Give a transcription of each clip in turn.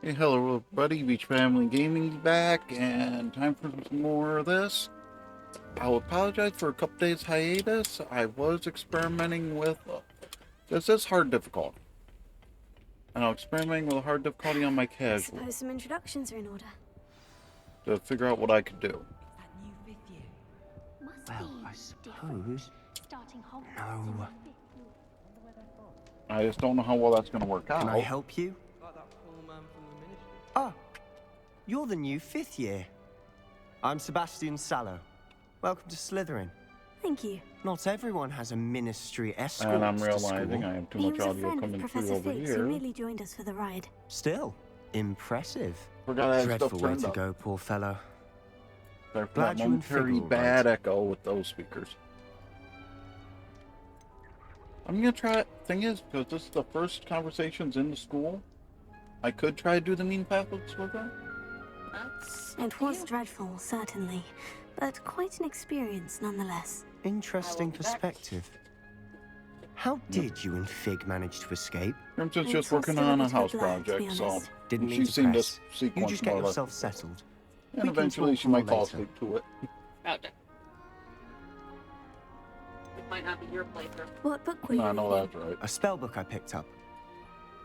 Hey, hello everybody, Beach Family Gaming back, and time for some more of this. I'll apologize for a couple days hiatus. I was experimenting with, this is hard difficulty. And I'm experimenting with a hard difficulty on my I casual suppose some introductions are in order. to figure out what I could do. Well, I suppose. No. I just don't know how well that's going to work out. Can I help you? Ah, you're the new 5th year. I'm Sebastian Sallow. Welcome to Slytherin. Thank you. Not everyone has a ministry escort And I'm to realizing school. I have too He much was a audio friend of coming through Professor over Figgs who here. merely joined us for the ride. Still, impressive. Forgot I had Dreadful stuff way turned to up. go, poor fellow. Sorry for Glad that you and Fig momentary are all bad right. echo with those speakers. I'm gonna try. Thing is, because this is the first conversations in the school, I could try to do the mean paths with her. It was dreadful, certainly, but quite an experience nonetheless. Interesting perspective. How did you and Fig manage to escape? Crimson's I just tossed working her a on a bit of house blood, to be project, so honest. Didn't she mean to seemed to press. sequence You just get more or less. yourself settled. And We can eventually talk she might more fall later. asleep to it. Okay. It might not be your playthrough. What book were you I know reading? that's right. A spell book I picked up.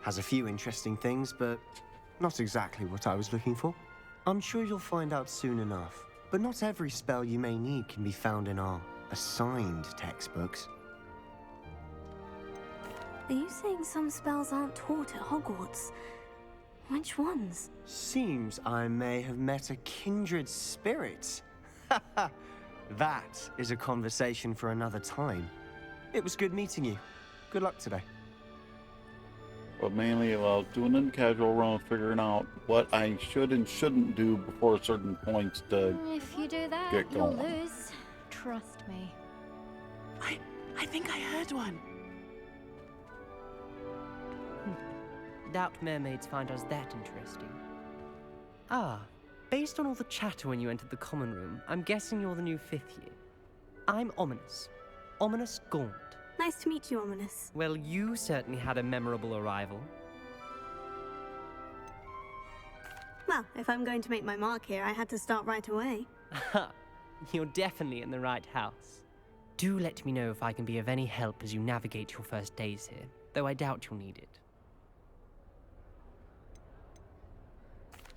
Has a few interesting things, but not exactly what I was looking for. I'm sure you'll find out soon enough. But not every spell you may need can be found in our assigned textbooks. Are you saying some spells aren't taught at Hogwarts? Which ones? Seems I may have met a kindred spirit. That is a conversation for another time. It was good meeting you. Good luck today. But mainly, well, doing a casual run, figuring out what I should and shouldn't do before certain points to If you do that, get you'll going. lose. Trust me. I think I heard one. Doubt mermaids find us that interesting. Ah, based on all the chatter when you entered the common room, I'm guessing you're the new 5th year. I'm Ominous. Ominous Gaunt. Nice to meet you, Ominous. Well, you certainly had a memorable arrival. Well, if I'm going to make my mark here, I had to start right away. Ha! You're definitely in the right house. Do let me know if I can be of any help as you navigate your first days here, though I doubt you'll need it.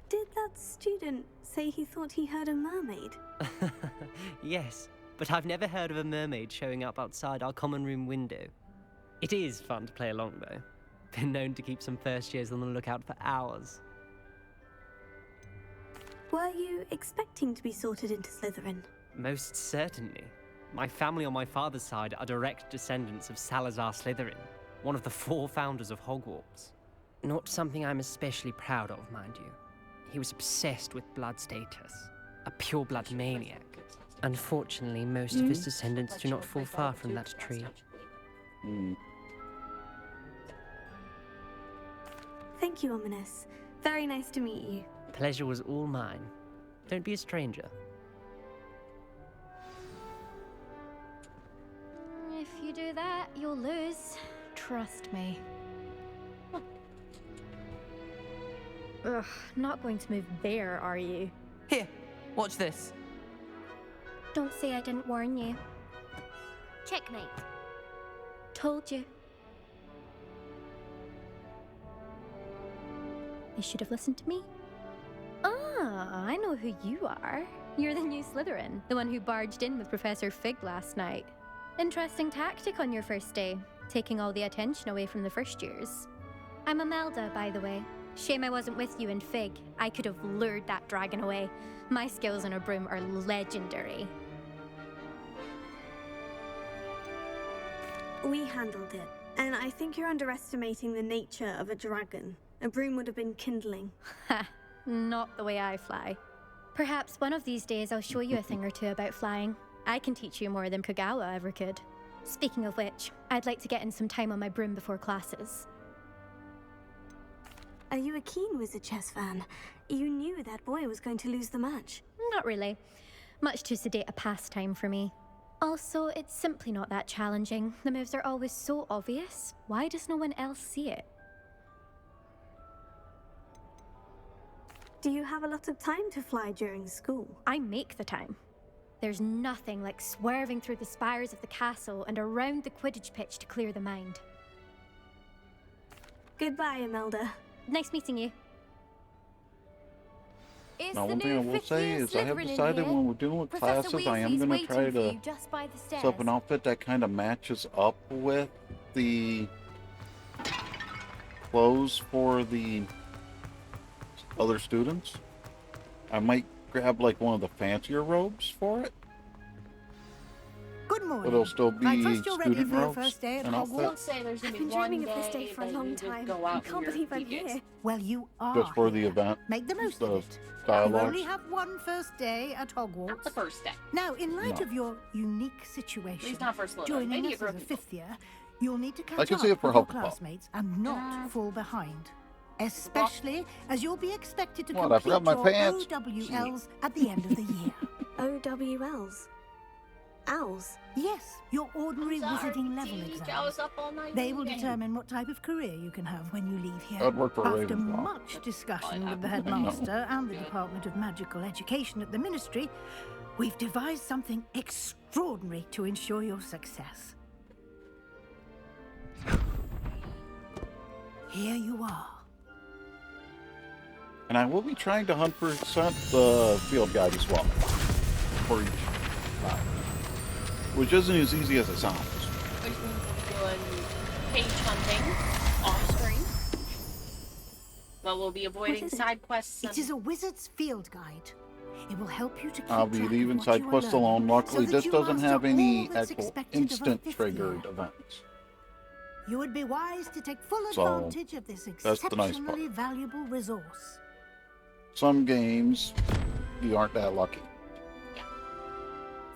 Did that student say he thought he heard a mermaid? Yes, but I've never heard of a mermaid showing up outside our common room window. It is fun to play along, though. Been known to keep some first years on the lookout for hours. Were you expecting to be sorted into Slytherin? Most certainly. My family on my father's side are direct descendants of Salazar Slytherin, one of the 4 founders of Hogwarts. Not something I'm especially proud of, mind you. He was obsessed with blood status, a pure-blood maniac. Unfortunately, most of his descendants do not fall far from that tree. Thank you, Ominous. Very nice to meet you. Pleasure was all mine. Don't be a stranger. If you do that, you'll lose. Trust me. Ugh, not going to move there, are you? Here, watch this. Don't say I didn't warn you. Checkmate. Told you. You should have listened to me. Ah, I know who you are. You're the new Slytherin, the one who barged in with Professor Fig last night. Interesting tactic on your first day, taking all the attention away from the first years. I'm Imelda, by the way. Shame I wasn't with you and Fig. I could have lured that dragon away. My skills on a broom are legendary. We handled it, and I think you're underestimating the nature of a dragon. A broom would have been kindling. Ha, not the way I fly. Perhaps one of these days I'll show you a thing or two about flying. I can teach you more than Kagawa ever could. Speaking of which, I'd like to get in some time on my broom before classes. Are you a keen Wizard chess fan? You knew that boy was going to lose the match. Not really. Much too sedate a pastime for me. Also, it's simply not that challenging. The moves are always so obvious. Why does no one else see it? Do you have a lot of time to fly during school? I make the time. There's nothing like swerving through the spires of the castle and around the Quidditch pitch to clear the mind. Goodbye, Imelda. Nice meeting you. It's Now, the one thing I new will fifth say year is I have Slytherin in decided here. when we're doing with Professor classes, I am Weasley's going to waiting try for to you just by the set up an stairs. outfit that kind of matches up with the clothes for the other students. I might grab like one of the fancier robes for it, Good but morning. it'll still be I trust you're ready student for your robes first day at and Hogwarts. outfit. Don't say there's gonna I've be been one dreaming of this day for a that long you just time. go I out can't in your believe I'm PJs. here. Well, you are Just for the here. event. Make the most The of it. You dialogues. only have one first day at Not Hogwarts. the first day. Now, in light No. of your unique situation, He's not first level. joining Maybe us a as a broken fifth year, you'll need to catch I can up see it for with your Hufflepuff. classmates and not fall behind. Especially as you'll be expected to What, I complete forgot my your pants? OWLs at the end of the year. OWLs. Owls. Yes, your ordinary Sorry, wizarding level teach. I exams. was up all night They will reading. determine what type of career you can have when you leave here. I'd work for After Ravenclaw. much discussion with the I know. headmaster and the Department of Magical Education at the Ministry, we've devised something extraordinary to ensure your success. Here you are. And I will be trying to 100% the field guide as well for each class, which isn't as easy as it sounds. Which means we'll be doing page hunting off screen. But we'll be avoiding is it? side quests. It is a wizard's field guide. It will help you to keep I'll be track of leaving what side you are quests learning, alone. Luckily, so that this you doesn't master have any all that's actual expected of a instant fifth triggered year. events. You would be wise to take full So, advantage of this that's the nice part. exceptionally valuable resource. Some games, you aren't that lucky.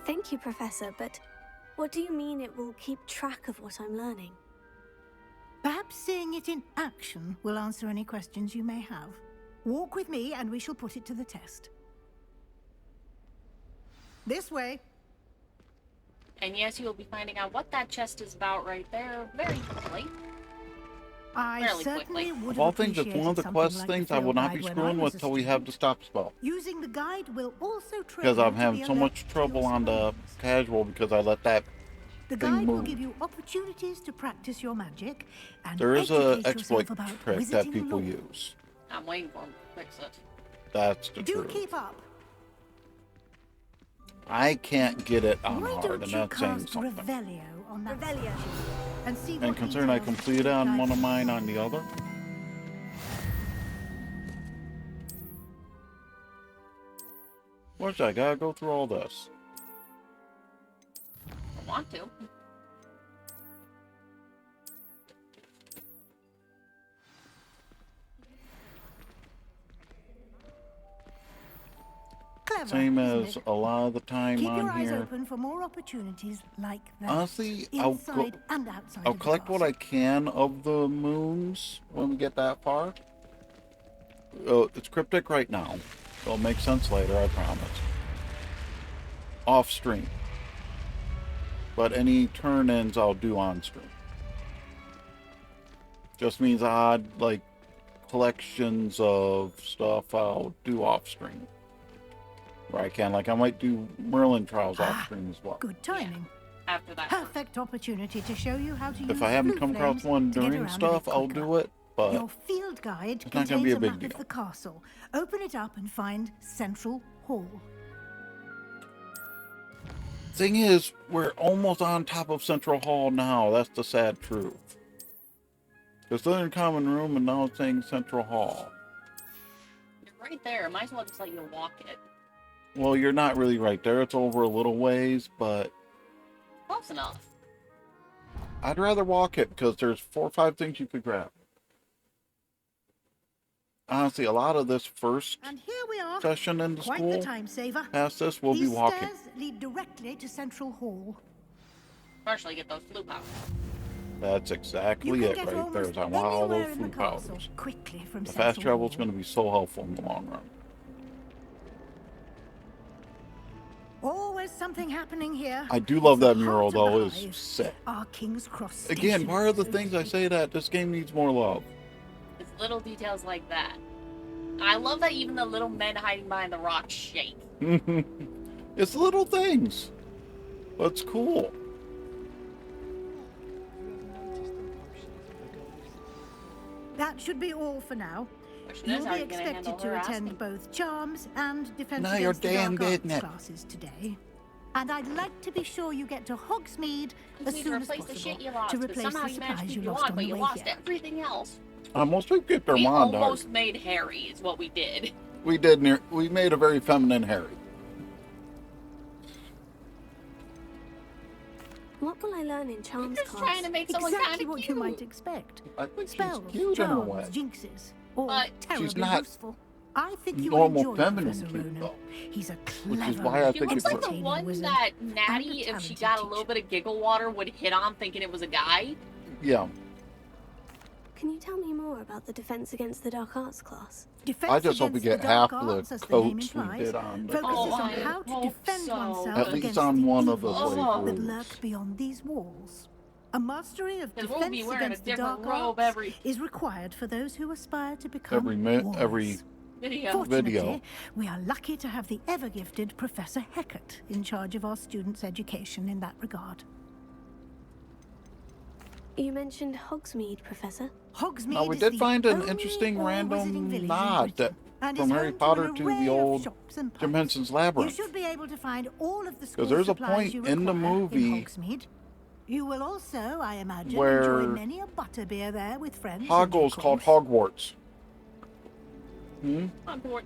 Thank you, Professor, but what do you mean it will keep track of what I'm learning? Perhaps seeing it in action will answer any questions you may have. Walk with me and we shall put it to the test. This way. And yes, you'll be finding out what that chest is about right there very quickly. I Fairly certainly quickly. would Of have all things, it's one of the appreciated quest something like things the I will field not be guide when screwing I with was a till we have the student. stop spell. Using the guide will also train Because you I'm to having be so alert much to trouble your on the surroundings. casual because I let that The thing guide will move. give you opportunities to practice your magic and There is a educate exploit yourself about trick that wizarding people lore. use. I'm waiting for him to fix it. That's the Do truth. keep up. I can't get it on Why hard, don't and you that's saying cast something. Revelio on that Revelio. section and see And what considering I details completed the on guide one of mine provides. on the other, what's I gotta go through all this? I want to. Clever, Same isn't as it? a lot of the time Keep your on eyes here. open for more opportunities like that. Honestly, inside and outside I'll of the collect what castle. I can of the moons when we get that far. It's cryptic right now. It'll make sense later, I promise. Off stream. But any turn-ins I'll do on stream. Just means odd, like, collections of stuff I'll do off stream. Where I can. Like, I might do Merlin Trials off stream as well. Good timing. After that. Perfect opportunity to show you how to use If I haven't blue come across flames one to get during around a stuff, bit I'll quicker. do it. But Your field guide it's not contains gonna be a a big map deal. of the castle. Open it up and find Central Hall. thing is, we're almost on top of Central Hall now. That's the sad truth. It's still in common room, and now it's saying Central Hall. You're right there. Might as well just let you walk it. Well, you're not really right there. It's over a little ways, but Close enough. I'd rather walk it because there's 4 or 5 things you could grab. Honestly, a lot of this first And here we are. session in the Quite school, the time saver. past this, we'll be These walking. stairs lead directly to Central Hall. Partially get those flu powers. That's You exactly can it get right there. almost Is I want all anywhere those in the food castle powders. quickly from The Central fast travel is Hall. going to be so helpful in the long run. Always something happening here. I do love It's the that mural heart of though. the It's hive. sick. Our King's Cross Again, Station, part of the so things I to say that this game needs more love. It's little details like that. I love that even the little men hiding behind the rocks shake. It's little things. But it's cool. That should be all for now. Question is, You'll how are be you gonna expected handle to harassing? attend both charms and defense Now you're against the damn dark arts business. classes today. And I'd like to be sure you get to Hogsmeade You as need to soon as replace the possible shit you lost, to but replace somehow the you managed to supplies keep you your lost wand, on but the you way lost here. everything else. Almost we kicked our We wand almost out. made Harry, is what we did. We did. We made a very feminine Harry. What will I learn in charms Just class? trying to make someone kind Exactly of what cute. you might expect. I think Spells, she's cute in a charms, way. jinxes, all But terribly she's not useful. I think you will normal enjoy feminine Professor cute, Ronan. though. He's a Which clever, is why I She think looks it's like the entertaining one wizard. that and Natty, a if she talented got a little teacher. bit of giggle water, would hit on thinking it was a guy. Yeah. Can you tell me more about the Defense Against the Dark Arts class? Defense I just hope we against get the half dark the arts, as the name coats we implies, did on the focuses Oh, on I how to hope defend so. oneself At least against on the one of the evils playthroughs. that lurk beyond these walls. A mastery of Because we'll be defense wearing a against the different dark robe arts every is required for those who aspire to become every warriors. video. Fortunately, video. we are lucky to have the ever-gifted Professor Hecat in charge of our students' education in that regard. You mentioned Hogsmeade, Professor. Hogsmeade Now, we is did the find an only interesting all-wizarding random village in nod that Britain, and from is Harry home Potter an to array the of old shops and pubs. Dimensions You Labyrinth. should be able to find all of the school there's a supplies point you in the require movie in Hogsmeade. You will also, I imagine, where enjoy many a butterbeer there with friends. in Hoggle's due called course. Hogwarts. I'm bored.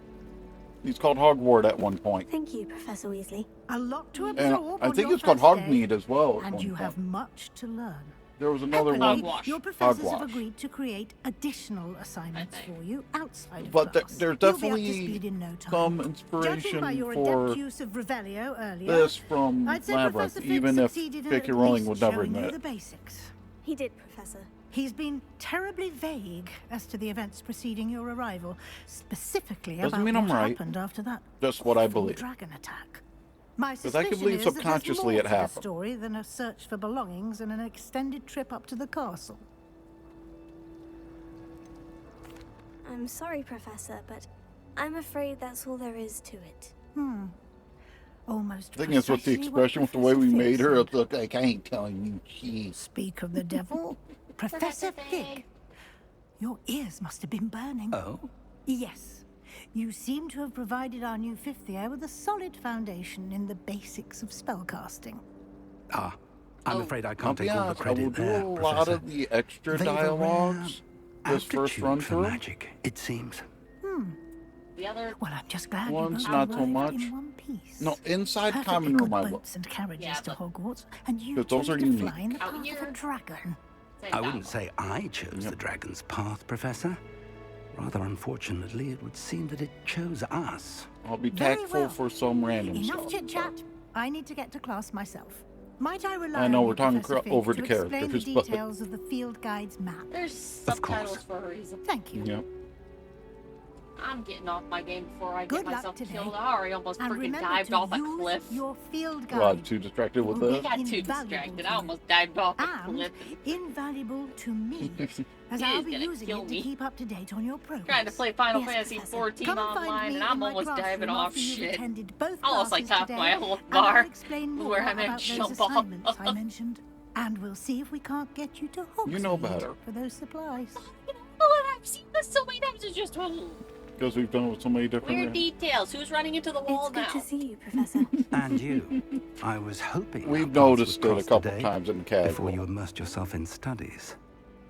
He's called Hogwarts at one point. Thank you, Professor Weasley. A lot to And absorb I on think your it's called first day, Hogmeade as well. At and one you point. have much to learn. There was another Happily, one. Hogwash. your professors have Hogwash. agreed to create additional assignments I think. for you outside of But class. there's You'll be up to definitely speed in no time. some Judging by inspiration your for adept use of Revelio earlier, this from I'd say Labyrinth, Professor Fig even if succeeded in J.K. at Rowling least would never showing you admit the it. basics. He did, Professor. He's been terribly vague as to the events preceding your arrival, specifically Doesn't about mean what I'm right. happened after that Just what I awful believe. dragon attack. My 'Cause I can suspicion believe is that there's subconsciously more it to the happened. story than a search for belongings and an extended trip up to the castle. I'm sorry, Professor, but I'm afraid that's all there is to it. Almost. I think it's with the precisely what expression, with the way we Professor made Fig her. said. It's like, I ain't telling you cheese. Speak of the devil, Professor Fig. Your ears must have been burning. Oh? Yes. You seem to have provided our new fifth year with a solid foundation in the basics of spellcasting. Ah, I'm afraid I I'll can't be take all the honest, I will credit do there, a lot Professor. of the extra They've a rare dialogues this first aptitude run for through. magic, it seems. The other Well, I'm just glad One's you both not so arrived much. in one piece. No, inside Perfectly common good room I will. boats and carriages Yeah, to but- Hogwarts, and you 'Cause those chose are to unique. fly in the Out path of here. a dragon. same I wouldn't dialogue. say I chose the dragon's path, Professor. Rather unfortunately, it would seem that it chose us. I'll be Very tactful well. for some random Enough stuff. chit-chat. I need to get to class myself. Might I rely I know on we're you, talking Professor Fig, over to the explain characters, the but- details of the field guide's map? There's Of course. subtitles for a reason. Thank you. Yep. I'm getting off my game before I Good get luck myself today. killed. I already almost And freaking remember dived to off a use cliff. your field guide. Well, too distracted with Will I be this. got too invaluable distracted. to I you. almost dived off a And cliff. invaluable to me, as He I'll is be gonna using kill it me. to keep up to date on your progress. Trying to play Final Yes, Fantasy Professor. 14 Come and find online, me and in I'm my almost diving classroom off after you've shit. attended both Almost like classes half my today, health and bar, I'll explain more where I about meant those jump off. assignments I mentioned, and we'll see if we can't get you to Hogsmeade You know better. for those supplies. Oh, I've seen this so many times. It's just Because we've done it with so many different. weird details. Who's running into the wall It's good now? to see you, Professor. And you. I was hoping our We've paths noticed would it a cross couple today times in before casual. you immersed yourself in studies.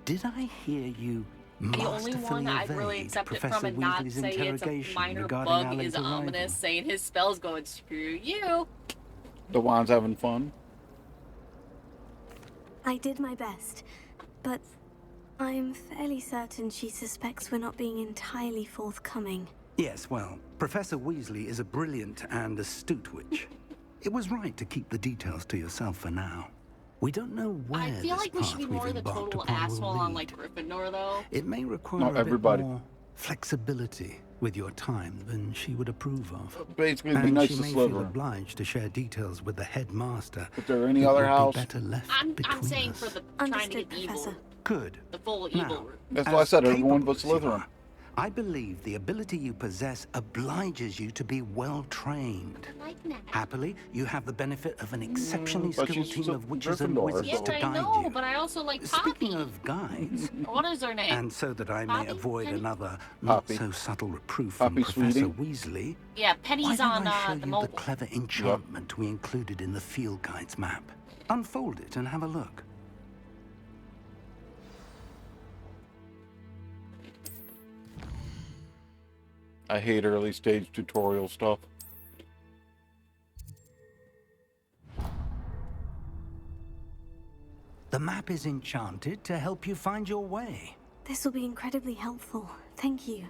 Did I hear you The only one masterfully I'd really evade accept it Professor from and not Weasley's say it's a interrogation minor regarding bug Alan's is arrival? ominous, saying his spell's going screw you. The wand's having fun. I did my best, but I'm fairly certain she suspects we're not being entirely forthcoming. Yes, well, Professor Weasley is a brilliant and astute witch. It was right to keep the details to yourself for now. We don't know where I feel this like we should be path more we've the embarked total upon will asshole on lead. like Gryffindor though. It may require Not a everybody. bit more flexibility with your time than she would approve of. Basically, it'd be And nice she to may feel Slytherin. obliged to share details with the headmaster. Is there any that other would be house? better left I'm between saying us. for the trying to Understood, get evil, Professor. Good. the full Now, evil route. That's why I as said everyone capable but as you Slytherin. are, I believe the ability you possess obliges you to be well trained. Like that. Happily, you have the benefit of an exceptionally but skilled she's team a of witches and Gryffindor, wizards Yeah, to I guide know, you. but I also like Poppy. Speaking of guides, What is her name? and so that I may Poppy? avoid Penny? another Poppy. not-so-subtle reproof Poppy, from Professor sweetie. Weasley, Yeah, why Penny's don't on I show the you the mobile. clever enchantment we included in the field guide's map? Unfold it and have a look. I hate early stage tutorial stuff. The map is enchanted to help you find your way. This will be incredibly helpful. Thank you.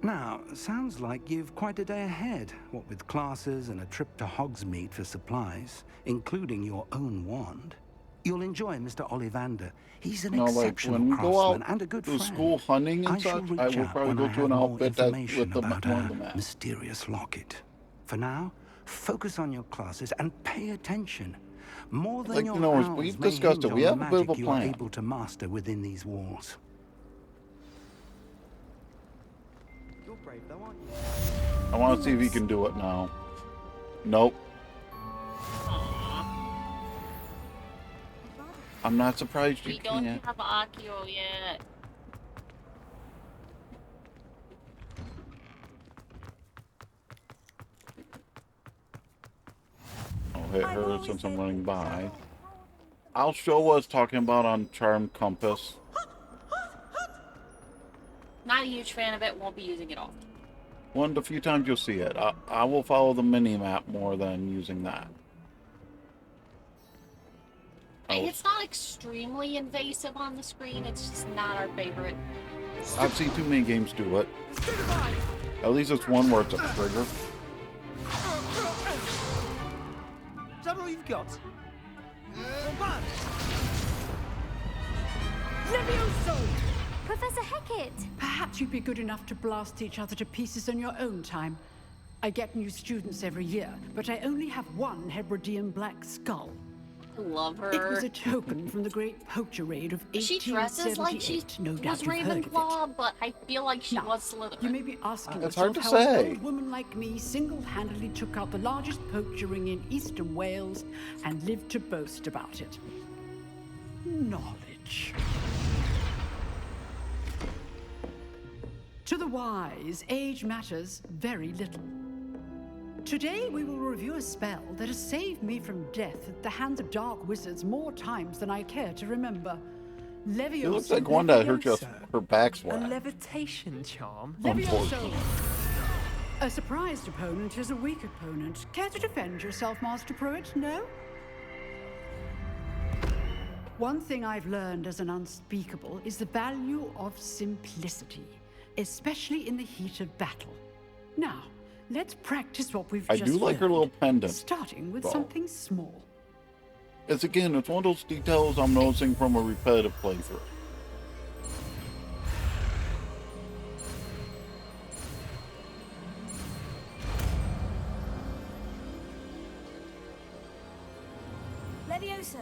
Now, sounds like you've quite a day ahead, what with classes and a trip to Hogsmeade for supplies, including your own wand. You'll enjoy Mr. Ollivander. He's an No, like exceptional when we go craftsman out and a good to friend. school hunting and I shall such, reach I will out probably when go I to have an more outfit that information with the about one of a the map. mysterious locket. For now, focus on your classes and pay attention. More than Like, your you know, owls we've may discussed hinge it. We on the have a bit of magic a you are plan. able to master within these walls. You're brave though, aren't you? I want to see if he can do it now. Nope. I'm not surprised you We don't can't. have Akio yet. I'll hit her since I'm running by. I'll show what I was talking about on Charm Compass. Not a huge fan of it, won't be using it often. One of the few times you'll see it. I will follow the mini-map more than using that. Oh. It's not extremely invasive on the screen, it's just not our favorite. I've seen too many games do it. At least it's one where it's a trigger. Is that all you've got? Levioso! Professor Hecat! Perhaps you'd be good enough to blast each other to pieces on your own time. I get new students every year, but I only have one Hebridean black skull. I love her. It was a token from the great poacher raid of 1878. She dresses like she no doubt was you've heard of it. Ravenclaw, but I feel like she Now, was Slytherin. You may be asking It's yourself hard to how an say. old woman like me single-handedly took out the largest poacher ring in eastern Wales and lived to boast about it. Knowledge. To the wise, age matters very little. Today we will review a spell that has saved me from death at the hands of dark wizards more times than I care to remember. Levioso. It looks like one that her just her back's A wet. levitation charm? Levioso. A surprised opponent is a weak opponent. Care to defend yourself, Master Pruitt? No? One thing I've learned as an unspeakable is the value of simplicity, especially in the heat of battle. Now, let's practice what we've I just do like her learned, little pendant. starting with though. something small. It's again, it's one of those details I'm noticing from a repetitive playthrough. Levioso.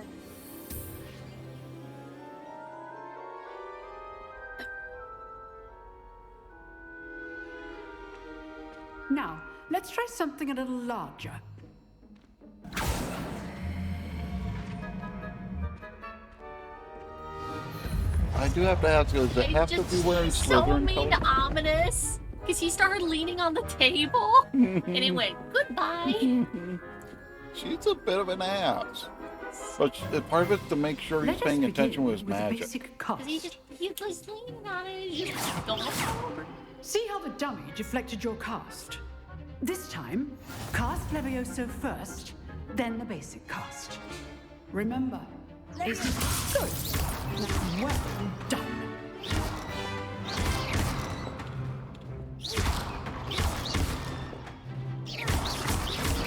Now, let's try something a little larger. I do have to ask, does it have to be wearing so Slytherin made colors? ominous because he started leaning on the table and it went goodbye. She's a bit of an ass. But part of it's to make sure he's Let us paying begin attention with his with a magic. basic cast. Because he was leaning on it and just going forward. See how the dummy deflected your cast? This time, cast Levioso first, then the basic cast. Remember, basic good. That's well done.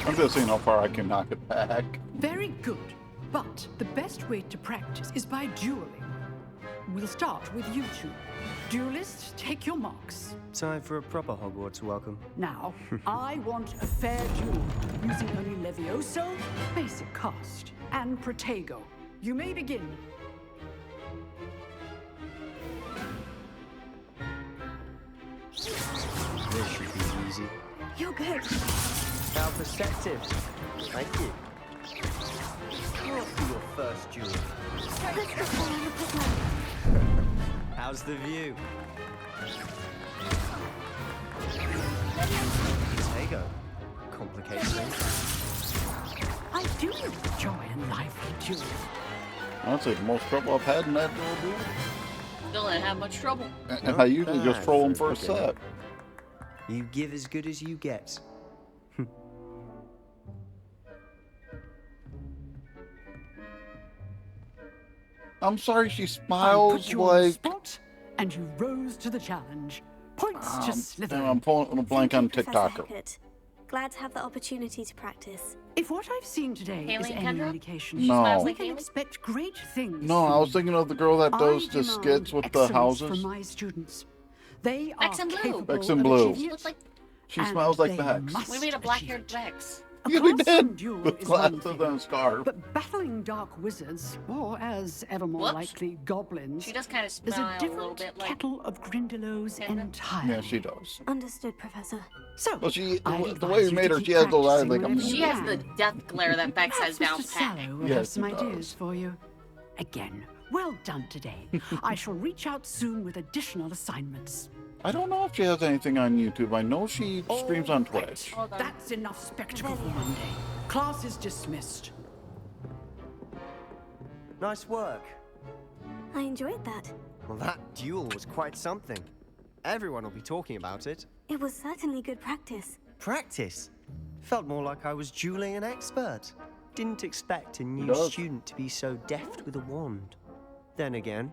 I'm just seeing how far I can knock it back. Very good. But the best way to practice is by dueling. We'll start with you two. Duelists, take your marks. Time for a proper Hogwarts welcome. Now, I want a fair duel using only Levioso, basic cast, and Protego. You may begin. This should be easy. You're good. How perceptive. Thank you. What's for your first duel? Let's go for a quick look. How's the view? Tego. Complicates things. I do enjoy a lively duel. Honestly, the most trouble I've had in that duel. Still didn't have much trouble. And I usually just bad troll them for a first beginner. set. You give as good as you get. I'm sorry she I smiles put you on the like... spot, and you rose to the challenge. Points to I'm Slytherin. pulling a blank on Thank you, Professor TikToker. Hecat. Glad to have the opportunity to practice. If what I've seen today is Haley and any Kendra? indication, No. smiles we like can Haley? expect great things. No, I was thinking of the girl that does I the demand skits with the excellence houses. from my students. They Bex are in blue. capable Bex in of blue. achieving She it, looks like She and smells like they the Hex. must we made a achieve black-haired it. Bex. A Yeah, we classroom did. duel With is one glasses thing, and a scarf. but battling dark wizards, or as ever more Whoops. likely goblins, She does kind of is smile a a little different bit like. kettle of Grindylows Kendra? entirely. Yeah, she does. Understood, Professor. So, Well, she I'd the way you advise made to her, keep she has those eyes practicing like whenever I'm. She you has the can. death glare that Bex has down Perhaps Mr. pat. Sallow will Yes, have some he does. ideas for you. Again, well done today. I shall reach out soon with additional assignments. I don't know if she has anything on YouTube. I know she streams on Twitch. Hold on. That's enough spectacle for Monday. Class is dismissed. Nice work. I enjoyed that. Well, that duel was quite something. Everyone will be talking about it. It was certainly good practice. Practice. Felt more like I was dueling an expert. Didn't expect a new does. student to be so deft with a wand. Then again,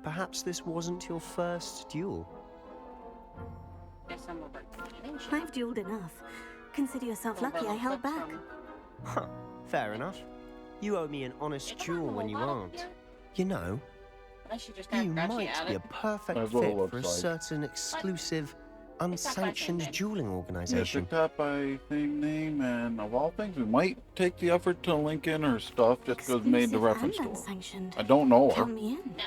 perhaps this wasn't your first duel. Guess I'm over. I've dueled enough. Consider yourself lucky I held back. Huh, fair enough. You owe me an honest duel when you aren't. You know, Unless you just kind you of grouchy might at be it. a perfect That's what it fit looks for a like. certain exclusive, not quite unsanctioned that big. dueling Yeah, organization. TikTok by same name, and of all things, we might take the effort to link in her stuff just because we made the Exclusive reference and to her. unsanctioned. I don't know her. Count me in. No.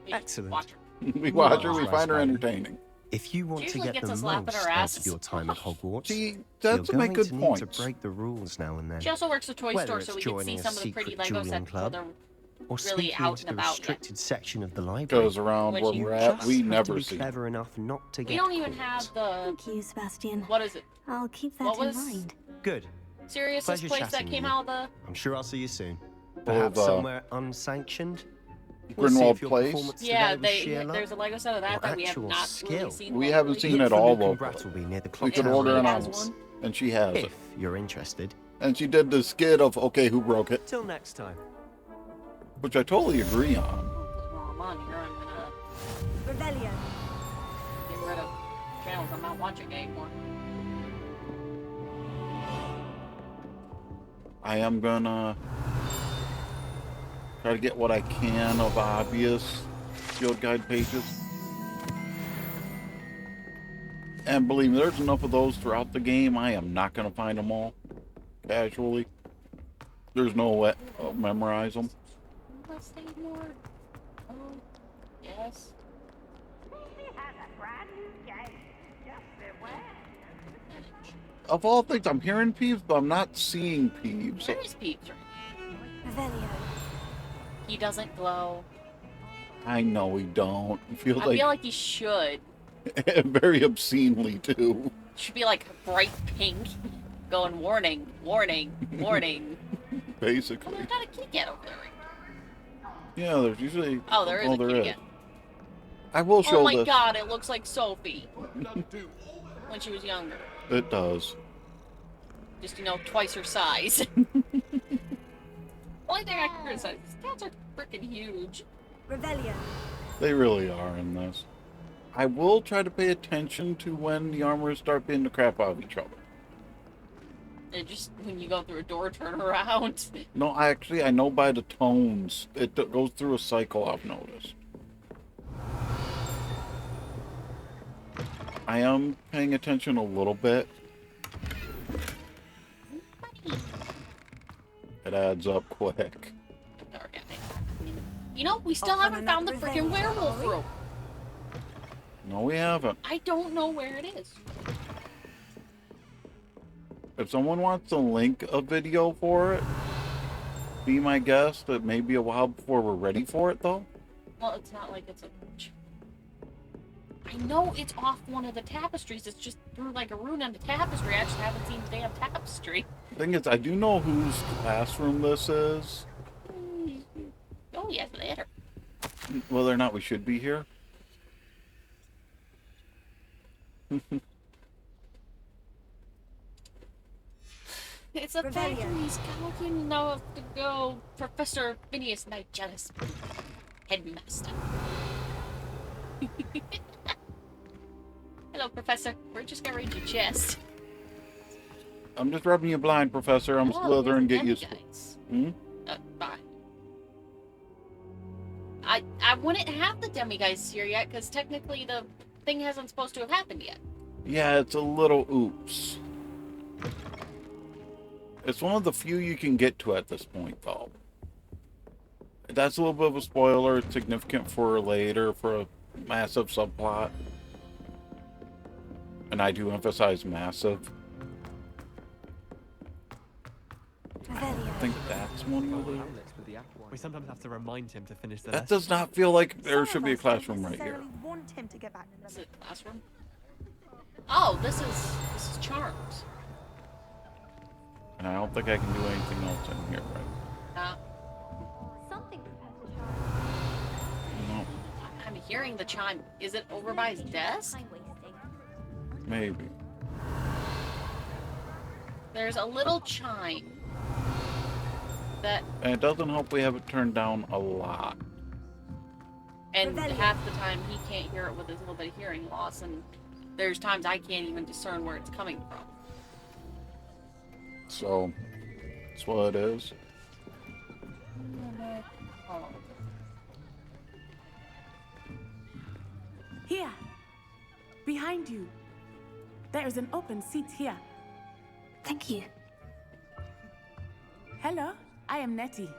We just Excellent. watch her. We watch her, we Well, find her right. entertaining. If you want She to usually get gets the a slap in most her out ass. of your time at Hogwarts, See, that's you're make going good to need points. to break the rules now and then. She also works the toy Whether store, it's so we can see joining a some of the pretty secret Legos dueling that club, they're or really sneaking out into and the about yet. restricted section of the library. Because around Which where you we're You at, just we have to never be see. clever enough not to We get don't even caught. have the. Thank you, Sebastian. What is it? I'll keep that What in was- mind. Good. Sirius's Pleasure place that chatting came with you. out of the. I'm sure I'll see you soon. Well, Perhaps the somewhere unsanctioned. We'll see Grindelwald if your Place. performance Yeah, today was sheer luck there's a Lego set of that or that we have actual not really skill. seen. We haven't locally. seen it Look for all Luke and locally. Brattleby near the We clock could tower. order it He on, has one. and she has it. If you're interested. And she did the skit of "Okay, who broke it," Till next time. which I totally agree on. While I'm on here, I'm gonna Revelio. get rid of channels I'm not watching anymore. I am gonna try to get what I can of obvious field guide pages. And believe me, there's enough of those throughout the game. I am not gonna find them all casually. There's no way I'll memorize them. Let's say more. Oh, yes. Of all things, I'm hearing Peeves, but I'm not seeing Peeves. Where is Peeps? Revelio. He doesn't glow. I know we don't. It feels I feel like he should. very obscenely too. Should be like bright pink, going warning, warning, warning. Oh, Basically. there's not a kitty cat over there. Right? Yeah, there's usually. Oh, there is a there kitty is. cat. I will show Oh my this. god, it looks like Sophie when she was younger. It does. Just, you know, twice her size. Only thing I can criticize, these cats are freaking huge. Revelio. They really are in this. I will try to pay attention to when the armorers start beating the crap out of each other. And just when you go through a door, turn around. No, I know by the tones. It goes through a cycle, I've noticed. I am paying attention a little bit. It adds up quick. You know, we still haven't found the freaking werewolf room. No, we haven't. I don't know where it is. If someone wants to link a video for it, be my guest. It may be a while before we're ready for it, though. Well, it's not like it's a... I know it's off one of the tapestries. It's just through like a rune on the tapestry. I just haven't seen the damn tapestry. The thing is, I do know whose classroom this is. Oh, yes, later. Whether or not we should be here. It's a factory scouting now to go. Professor Phineas Knight jealous. Headmaster. Hello, Professor. We're just gonna read your chest. I'm just rubbing you blind, Professor. I'm Slytherin. Get used to it. Hmm? Bye. I wouldn't have the demi-guys here yet, because technically the thing hasn't supposed to have happened yet. Yeah, it's a little oops. It's one of the few you can get to at this point, though. That's a little bit of a spoiler. It's significant for later, for a massive subplot. And I do emphasize massive. I think that's one of the... We sometimes have to remind him to finish the That lesson. does not feel like there should be a classroom right here. Want him to get back to Is it classroom? Oh, this is Charms. And I don't think I can do anything else in here, right? Something, Professor Charles. No, I'm hearing the chime. Is it over by his desk? Time wasting. maybe. There's a little chime that, And it doesn't help we have it turned down a lot. and half the time he can't hear it with his little bit of hearing loss, and there's times I can't even discern where it's coming from. So, that's what it is. Oh. Here, behind you. There is an open seat here. Thank you. Hello, I am Nettie.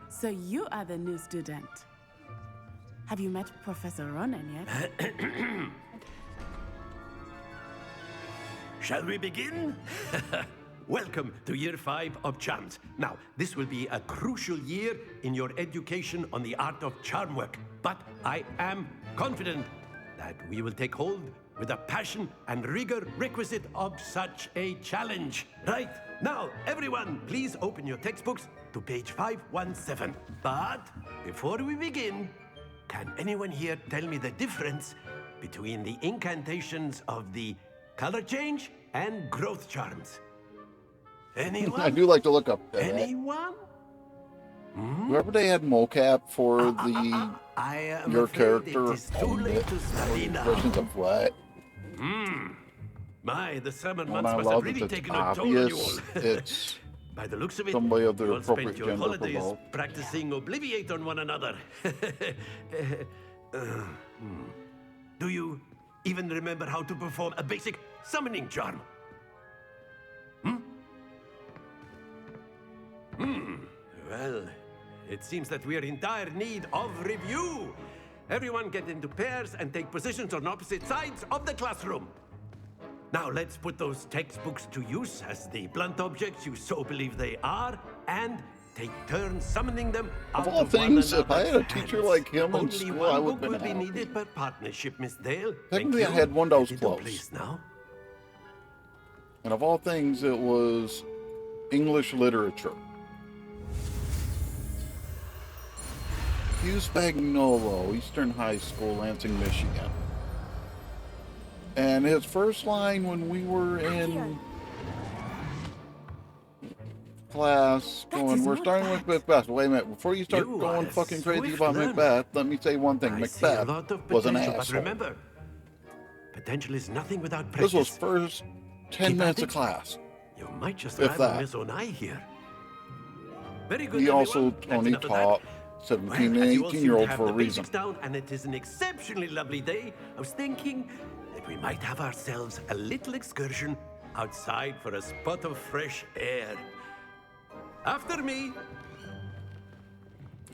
So you are the new student. Have you met Professor Ronan yet? Shall we begin? Welcome to Year 5 of Charms. Now, this will be a crucial year in your education on the art of charm work. But I am confident that we will take hold with the passion and rigor requisite of such a challenge. Right, now, everyone, please open your textbooks to page 517. But before we begin, can anyone here tell me the difference between the incantations of the color change and growth charms? Anyone? I do like to look up that. Anyone? Whoever they had mocap for the I am your afraid character it is too late to study now. versions of what? My, the summer When months I must have love really it's taken a toll on you obvious, all. it's By the looks of it, somebody of the you all spent appropriate your gender for holidays both. practicing Obliviate on one another. Do you even remember how to perform a basic summoning charm? Well, it seems that we are in dire need of review. Everyone get into pairs and take positions on opposite sides of the classroom. Now let's put those textbooks to use as the blunt objects you so believe they are, and take turns summoning them out Of all one things, if I had a another's teacher hands. like him in Only school, one I would book have will been be happy. needed per partnership, Miss Dale. Technically, Thank I had one that was Get into close. place now. And of all things, it was English literature. Hugh Spagnolo, Eastern High School, Lansing, Michigan. And his first line when we were in class going, we're starting with Macbeth. Wait a minute, before you start You are going a fucking crazy swift about learner. Macbeth, let me say one thing. I see a Macbeth lot of was an potential, but asshole. remember, potential is nothing without This practice. was first 10 Keep minutes at of it. class. You might just If have that. a miss on eye here. Very good, He also everyone. That's only enough of that. taught 17 Well, and as you all seem to 18-year-olds have for a the reason. basics down, and it is an exceptionally lovely day, I was thinking that we might have ourselves a little excursion outside for a spot of fresh air. After me.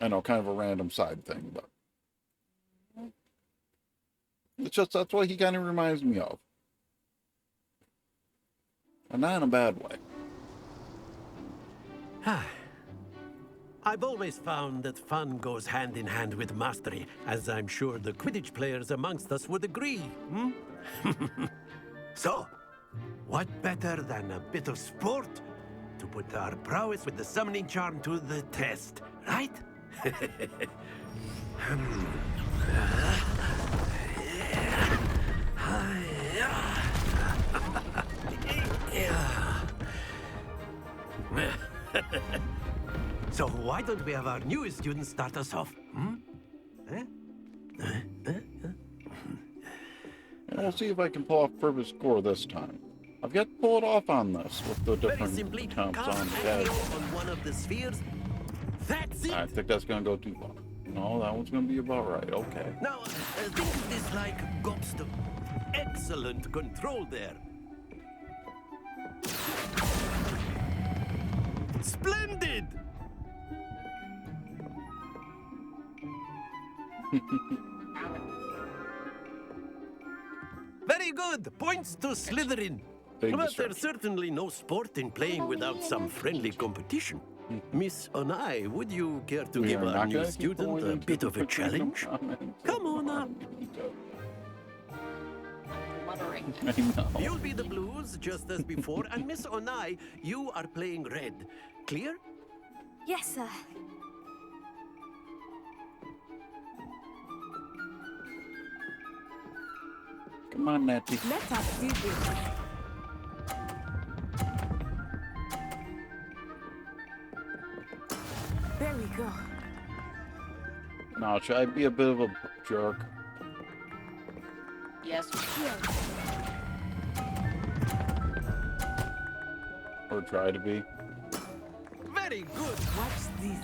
I know, kind of a random side thing, but It's just that's what he kind of reminds me of. And not in a bad way. I've always found that fun goes hand in hand with mastery, as I'm sure the Quidditch players amongst us would agree. So, what better than a bit of sport to put our prowess with the summoning charm to the test, right? So why don't we have our newest student start us off? And we'll see if I can pull off perfect score this time. I've got to pull it off on this with the Very different simply, attempts cast on the an head. arrow on one of the spheres. That's it. I think that's going to go too far. No, that one's going to be about right. Okay. Now, think of this like gobstone. Excellent control there. Splendid! Very good. Points to Slytherin. Big But distraction. there's certainly no sport in playing without some friendly competition. Miss Onai, would you care to We give are our not new gonna keep student going a into bit the of a challenge? Come on up. Muttering. I know. You'll be the blues just as before, and Miss Onai, you are playing red. Clear? Yes, sir. Come on, Natty. Let us see this. There we go. Now, should I be a bit of a jerk? Yes. Or try to be? Very good. Watch this.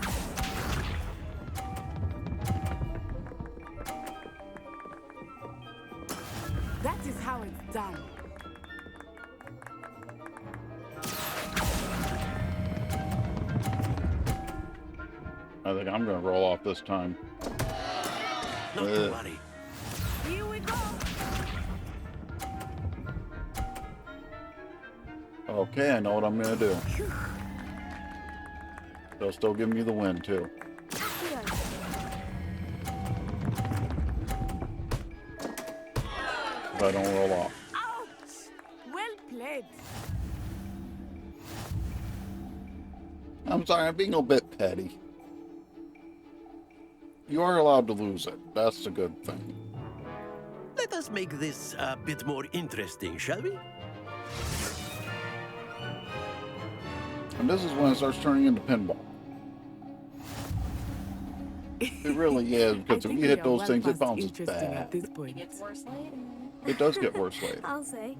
That is how it's done. I think I'm going to roll off this time. Not to worry. Here we go. Okay, I know what I'm going to do. They'll still give me the win, too. If I don't roll off. Ouch! Well played. I'm sorry, I'm being a bit petty. You are allowed to lose it. That's a good thing. Let us make this a bit more interesting, shall we? And this is when it starts turning into pinball. It really is, because if you hit those things, it bounces interesting at back. this point. It gets worse later. It does get worse later. I'll say.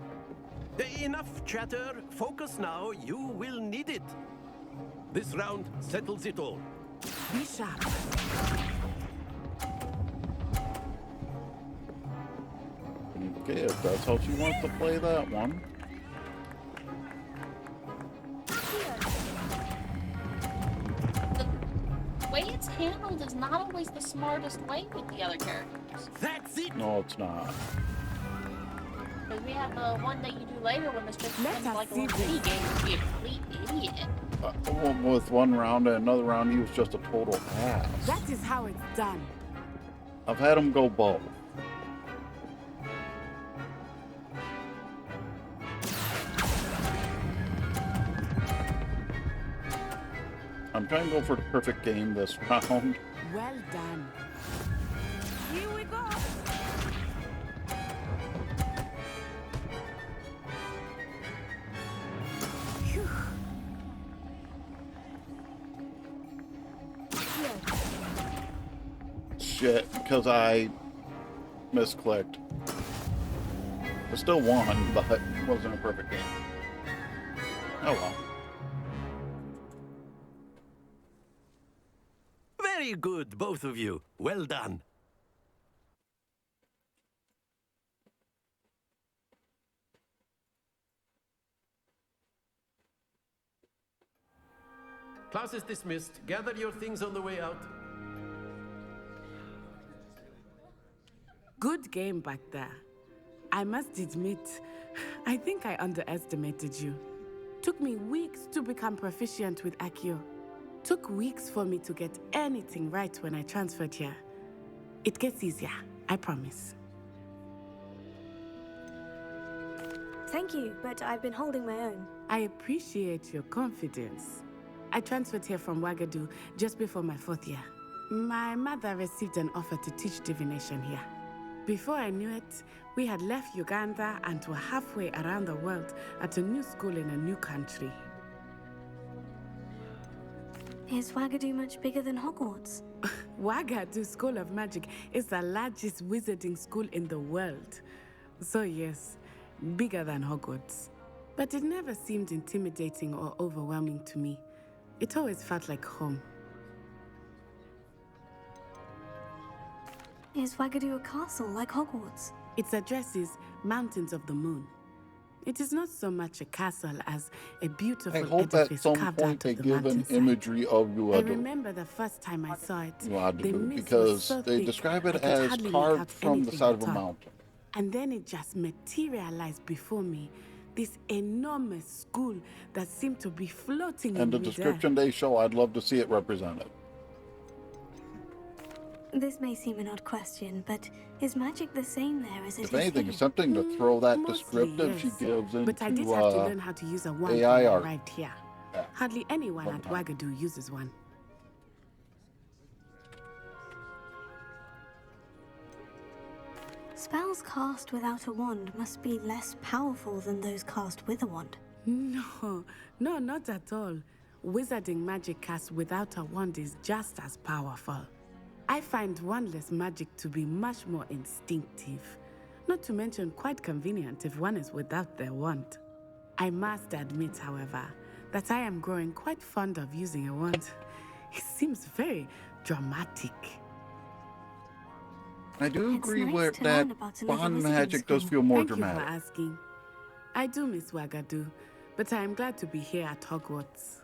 Enough chatter. Focus now. You will need it. This round settles it all. Be sharp. Okay, if that's how she wants to play that one. The way it's handled is not always the smartest way with the other characters. That's it. No, it's not. Because we have the one that you do later when this just Let becomes us like a see little this. mini game to be a complete idiot. With one round and another round, he was just a total ass. That is how it's done. I've had him go both. I'm trying to go for the perfect game this round. Well done. Here we go. Phew. Shit, because I misclicked. I still won, but it wasn't a perfect game. Oh well. Very good, both of you. Well done. Class is dismissed. Gather your things on the way out. Good good game back there. I must admit, I think I underestimated you. Took me weeks to become proficient with Accio. Took weeks for me to get anything right when I transferred here. It gets easier, I promise. Thank you, but I've been holding my own. I appreciate your confidence. I transferred here from Wagadu just before my 4th year. My mother received an offer to teach divination here. Before I knew it, we had left Uganda and were halfway around the world at a new school in a new country. Is Wagadu much bigger than Hogwarts? Wagadu School of Magic is the largest wizarding school in the world. So yes, bigger than Hogwarts. But it never seemed intimidating or overwhelming to me. It always felt like home. Is Wagadu a castle like Hogwarts? Its address is Mountains of the Moon. It is not so much a castle as a beautiful I hope at edifice some carved point out they of the give an mountainside. imagery of I Uadu. remember the first time I saw it. The mist was Because so they thick, describe it I could as hardly make carved out from the anything side at of a all. mountain. And then it just materialized before me. This enormous school that seemed to be floating And the in midair. description they show, I'd love to see it represented. This may seem an odd question, but is magic the same there as it is If anything, here? it's something to throw that Mostly, descriptive she yes. gives into But I did have to learn how to use a wand AI when I art. arrived here. Yeah. Hardly anyone at Sometime. Wagadu uses one. Spells cast without a wand must be less powerful than those cast with a wand. No, not at all. Wizarding magic cast without a wand is just as powerful. I find wandless magic to be much more instinctive. Not to mention quite convenient if one is without their wand. I must admit, however, that I am growing quite fond of using a wand. It seems very dramatic. I do It's agree nice with to that learn about another bond wizarding magic does school. feel more Thank dramatic. you for asking. I do miss Wagadu, but I am glad to be here at Hogwarts.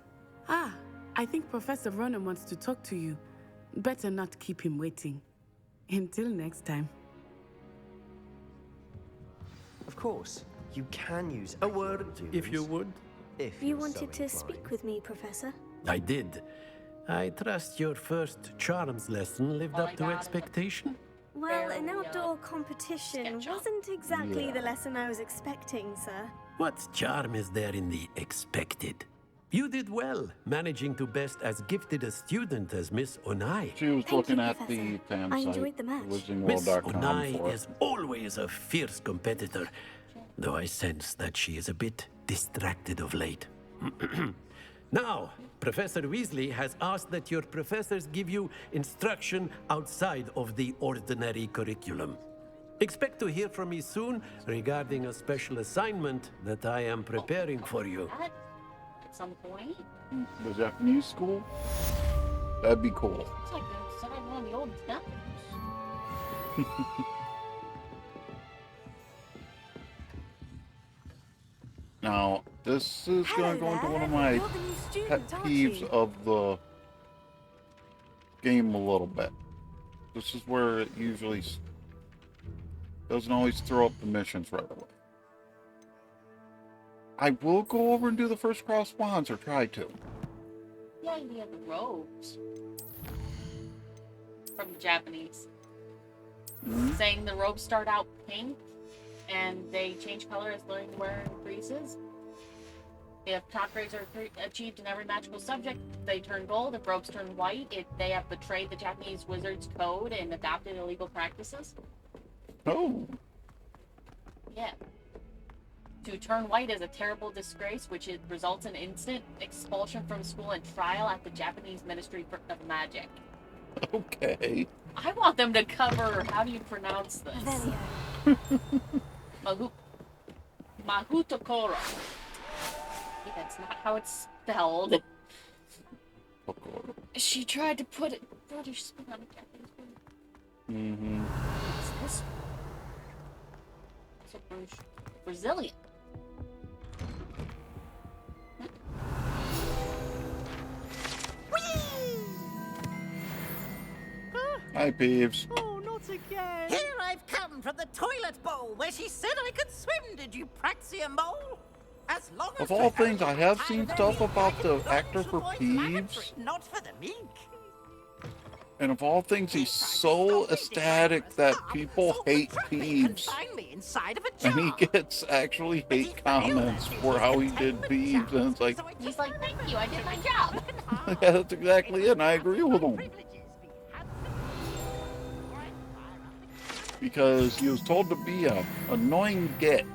Ah, I think Professor Ronan wants to talk to you. Better not keep him waiting. Until next time. Of course, you can use A word, if you would. If You you're so wanted to inclined. speak with me, Professor? I did. I trust your first charms lesson lived Oh up my to God. expectation. Well, an Very, outdoor competition sketch up. wasn't exactly Yeah. the lesson I was expecting, sir. What charm is there in the expected? You did well, managing to best as gifted a student as Miss Onai. She was Thank looking you, at Professor. the fan I site, enjoyed the match. Miss wizardingworld.com Onai for is it. always a fierce competitor, though I sense that she is a bit distracted of late. Now, Professor Weasley has asked that your professors give you instruction outside of the ordinary curriculum. Expect to hear from me soon regarding a special assignment that I am preparing for you. That at some point. The Japanese school? That'd be cool. It's like inside one of the old temples. Now, this is going to go into one of my You're the new pet student, aren't peeves you? of the game a little bit. This is where it usually doesn't always throw up the missions right away. I will go over and do the first cross wands, or try to. The idea of the robes. From the Japanese. Saying the robes start out pink and they change color as learning wear increases. If top grades are achieved in every magical subject, they turn gold. If robes turn white, they have betrayed the Japanese wizard's code and adopted illegal practices. Oh, Yeah. To turn white is a terrible disgrace, which results in instant expulsion from school and trial at the Japanese Ministry of Magic. okay. I want them to cover, how do you pronounce this? Mahutokoro. Yeah, that's not how it's spelled. She tried to put it British spin on a Japanese word. Mm-hmm. What's this? It's a Brazilian. Hi, Peeves. Oh, not again! Here I've come from the toilet bowl where she said I could swim, did you praxia mole? As long as Of all things, I have seen stuff about the actor for Peeves. Not for the mink. And of all things, he's so ecstatic that people hate Peeves. Find me inside of a And he gets actually hate comments for how he did Peeves. And it's like, He's like, thank you, I did my job. yeah, that's exactly it. And I agree with him. Because he was told to be a annoying git.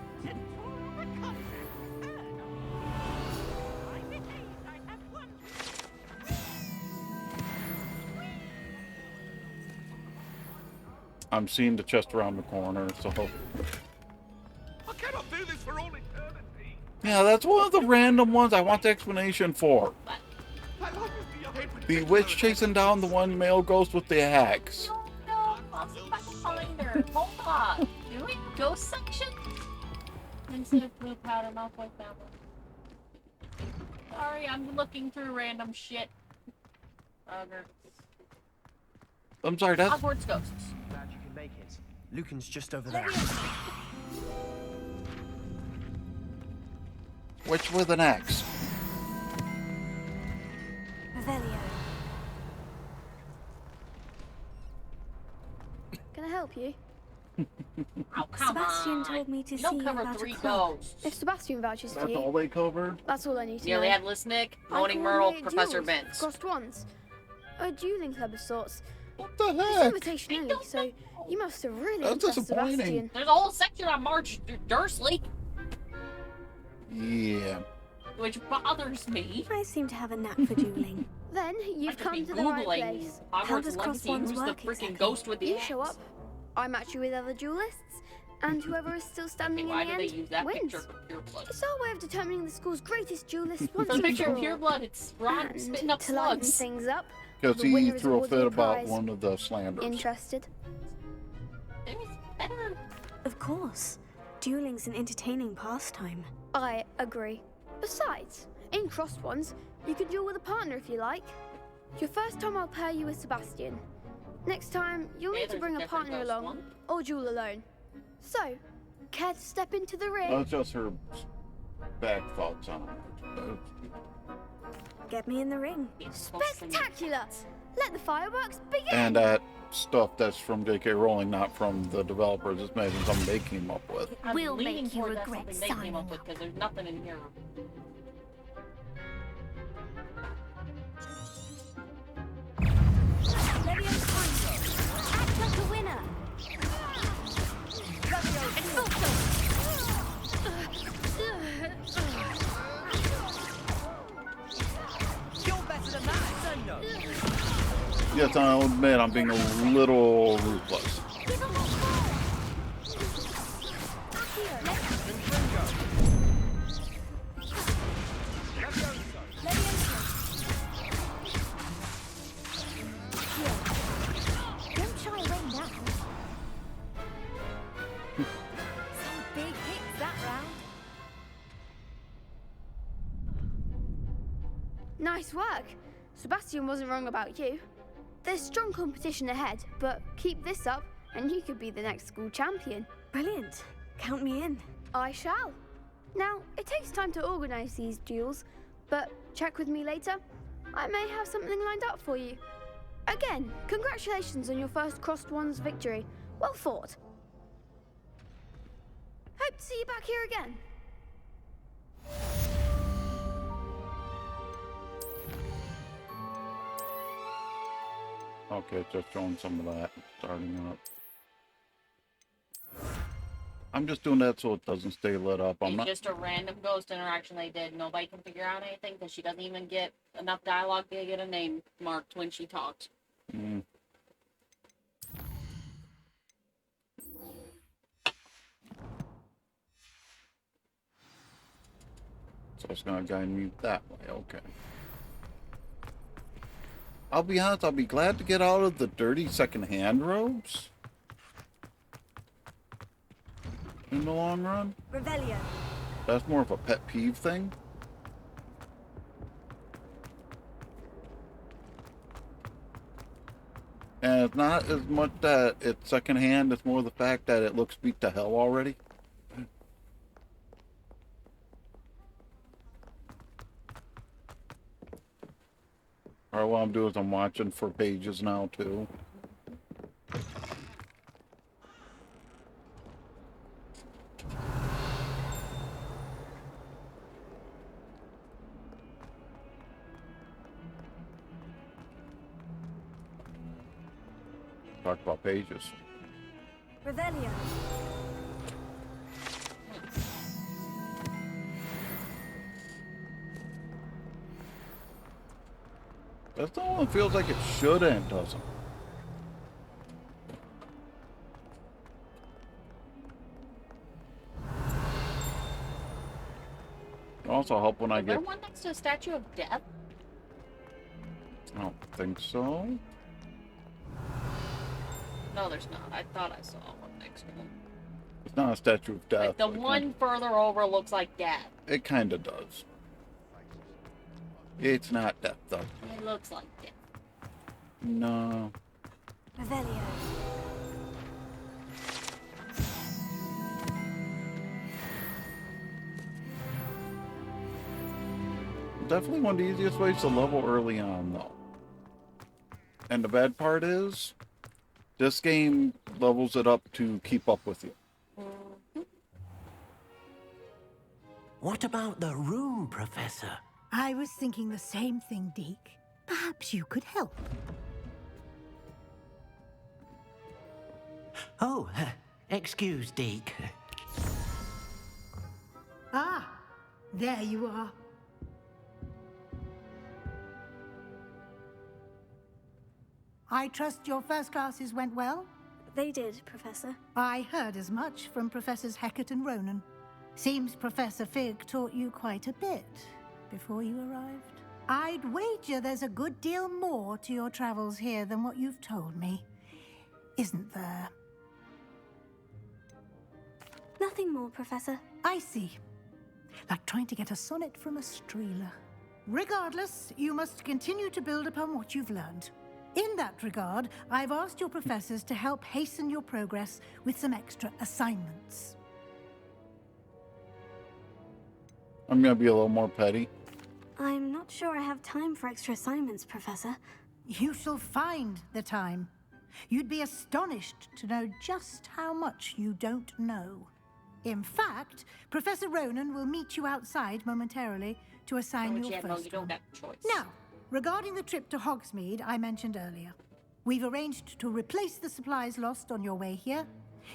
I'm seeing the chest around the corner, so... I cannot do this for all eternity. Yeah, that's one of the random ones I want the explanation for. The witch chasing down the one male ghost with the axe. No, I'll see if I can find her. Hold on. Doing ghost section? Instead of blue powder mouth like that one. Sorry, I'm looking through random shit. I'm sorry, that's... Hogwarts ghosts. Glad you can make it. Lucan's just over there. Witch with an axe. Revelio. Can I help you? Oh, come Sebastian on. told me to You see don't you cover about 3 a club. ghosts. If Sebastian vouches for That's you, all they covered? that's all I need to Nearly know. Headless Nick, I Moaning Myrtle, coordinate Professor duels, Vince. Crossed ones. A dueling club of sorts. What the It's heck? invitation only, so you must have really That's impressed disappointing. Sebastian. There's a whole section on Marge Dursley, Yeah. which bothers me. I seem to have a knack for dueling. Then I you've could be come to the right Googling place. How Hogwarts does cross Legacy, ones who's the work freaking exactly? ghost with the You axe. show up, I match you with other duelists, and whoever is still standing Why in do the they end use that wins. picture for pure blood? It's our way of determining the school's greatest duelist once For the and picture for of pure all. blood, it's Ron spitting And up to liven slugs. things up, Because the he winner is threw a awarded fit a about prize. one of the slanders. Interested? There's better. Of course. Dueling's an entertaining pastime. I agree. Besides, in crossed ones, you can duel with a partner if you like. Your first time I'll pair you with Sebastian. Next time, you'll Yeah, need to there's bring a different partner ghost along, one. or duel alone. So, care to step into the ring? That's just her back thoughts on it. Get me in the ring. Spectacular! Let the fireworks begin! And that stuff that's from J.K. Rowling, not from the developers. It's maybe something they came up with. I'm We'll leaning make you toward that's regret something they came signing up with because there's nothing in here. Levio's final. Act like a winner. You're better than that, son. No. Yes, I'll admit I'm being a little ruthless. Don't shy away now. Some big hits that round. Nice work. Sebastian wasn't wrong about you. There's strong competition ahead, but keep this up and you could be the next school champion. Brilliant. Count me in. I shall. Now, it takes time to organize these duels, but check with me later. I may have something lined up for you. Again, congratulations on your first Crossed Ones victory. Well fought. Hope to see you back here again. Okay, just showing some of that starting up. I'm just doing that so it doesn't stay lit up. I'm It's not. just a random ghost interaction they did. Nobody can figure out anything because she doesn't even get enough dialogue to get a name marked when she talked. Mm. So it's gonna guide me that way. Okay. I'll be honest. I'll be glad to get out of the dirty second-hand robes. In the long run. Revelio. That's more of a pet peeve thing. And it's not as much that it's secondhand, it's more the fact that it looks beat to hell already. Alright, what I'm doing is I'm watching for pages now, too. Talk about pages. Revelio. That's the one that feels like it should and doesn't. It'll also help when I Is there get... one next to a statue of death? I don't think so. No, there's not. I thought I saw one next to him. It's not a statue of death. Like the one further over looks like death. It kind of does. It's not death, though. It looks like death. No. Revelio. Definitely one of the easiest ways to level early on, though. And the bad part is, this game levels it up to keep up with you. What about the room, Professor? I was thinking the same thing, Deke. Perhaps you could help. Oh, excuse, Deke. Ah, there you are. I trust your first classes went well? They did, Professor. I heard as much from Professors Hecat and Ronan. Seems Professor Fig taught you quite a bit before you arrived. I'd wager there's a good deal more to your travels here than what you've told me. Isn't there? Nothing more, Professor. I see. Like trying to get a sonnet from a streeler. Regardless, you must continue to build upon what you've learned. In that regard, I've asked your professors to help hasten your progress with some extra assignments. I'm gonna be a little more petty. I'm not sure I have time for extra assignments, Professor. You shall find the time. You'd be astonished to know just how much you don't know. In fact, Professor Ronan will meet you outside momentarily to assign your first one. You don't have a choice. Now, regarding the trip to Hogsmeade I mentioned earlier, we've arranged to replace the supplies lost on your way here,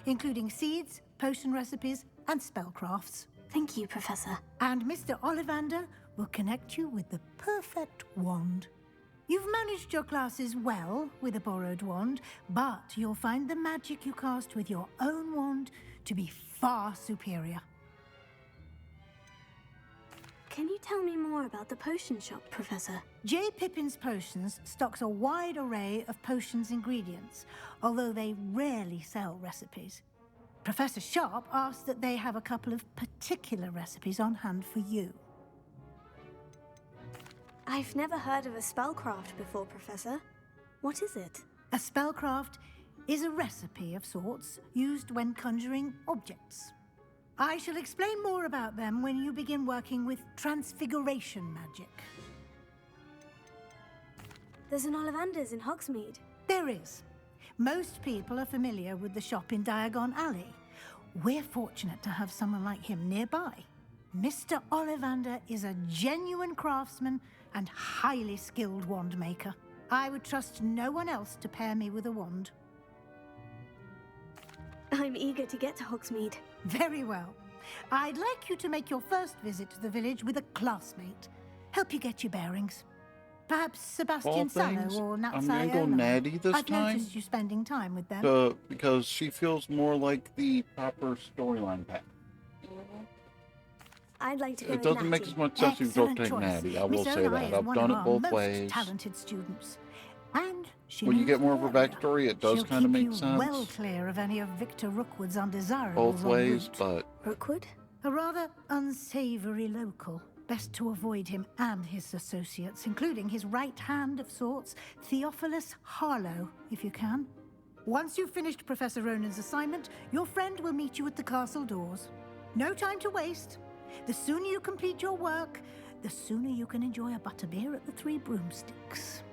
including seeds, potion recipes, and spellcrafts. Thank you, Professor. And Mr. Ollivander will connect you with the perfect wand. You've managed your classes well with a borrowed wand, but you'll find the magic you cast with your own wand to be far superior. Can you tell me more about the potion shop, Professor? J. Pippin's Potions stocks a wide array of potions ingredients, although they rarely sell recipes. Professor Sharp asked that they have a couple of particular recipes on hand for you. I've never heard of a spellcraft before, Professor. What is it? A spellcraft is a recipe of sorts used when conjuring objects. I shall explain more about them when you begin working with transfiguration magic. There's an Ollivander's in Hogsmeade. There is. Most people are familiar with the shop in Diagon Alley. We're fortunate to have someone like him nearby. Mr. Ollivander is a genuine craftsman and highly skilled wand maker. I would trust no one else to pair me with a wand. I'm eager to get to Hogsmeade. Very well. I'd like you to make your first visit to the village with a classmate. Help you get your bearings. Perhaps Sebastian Sallow or Natsai I'm gonna go Natty this I've time. noticed you spending time with them. Because she feels more like the proper storyline path. I'd like to go It with doesn't make Natty. as much sense if you don't Excellent take choice. Natty. I will Miss say Onai that. is I've one done of it our both most ways. talented students. And she When you knows get more of the her area. backstory, it does She'll kind of keep make you sense. well clear of any of Victor Rookwood's undesirables Both en ways, route. but Rookwood? A rather unsavory local. Best to avoid him and his associates, including his right hand of sorts, Theophilus Harlow, if you can. Once you've finished Professor Ronan's assignment, your friend will meet you at the castle doors. No time to waste. The sooner you complete your work, the sooner you can enjoy a butterbeer at the Three Broomsticks.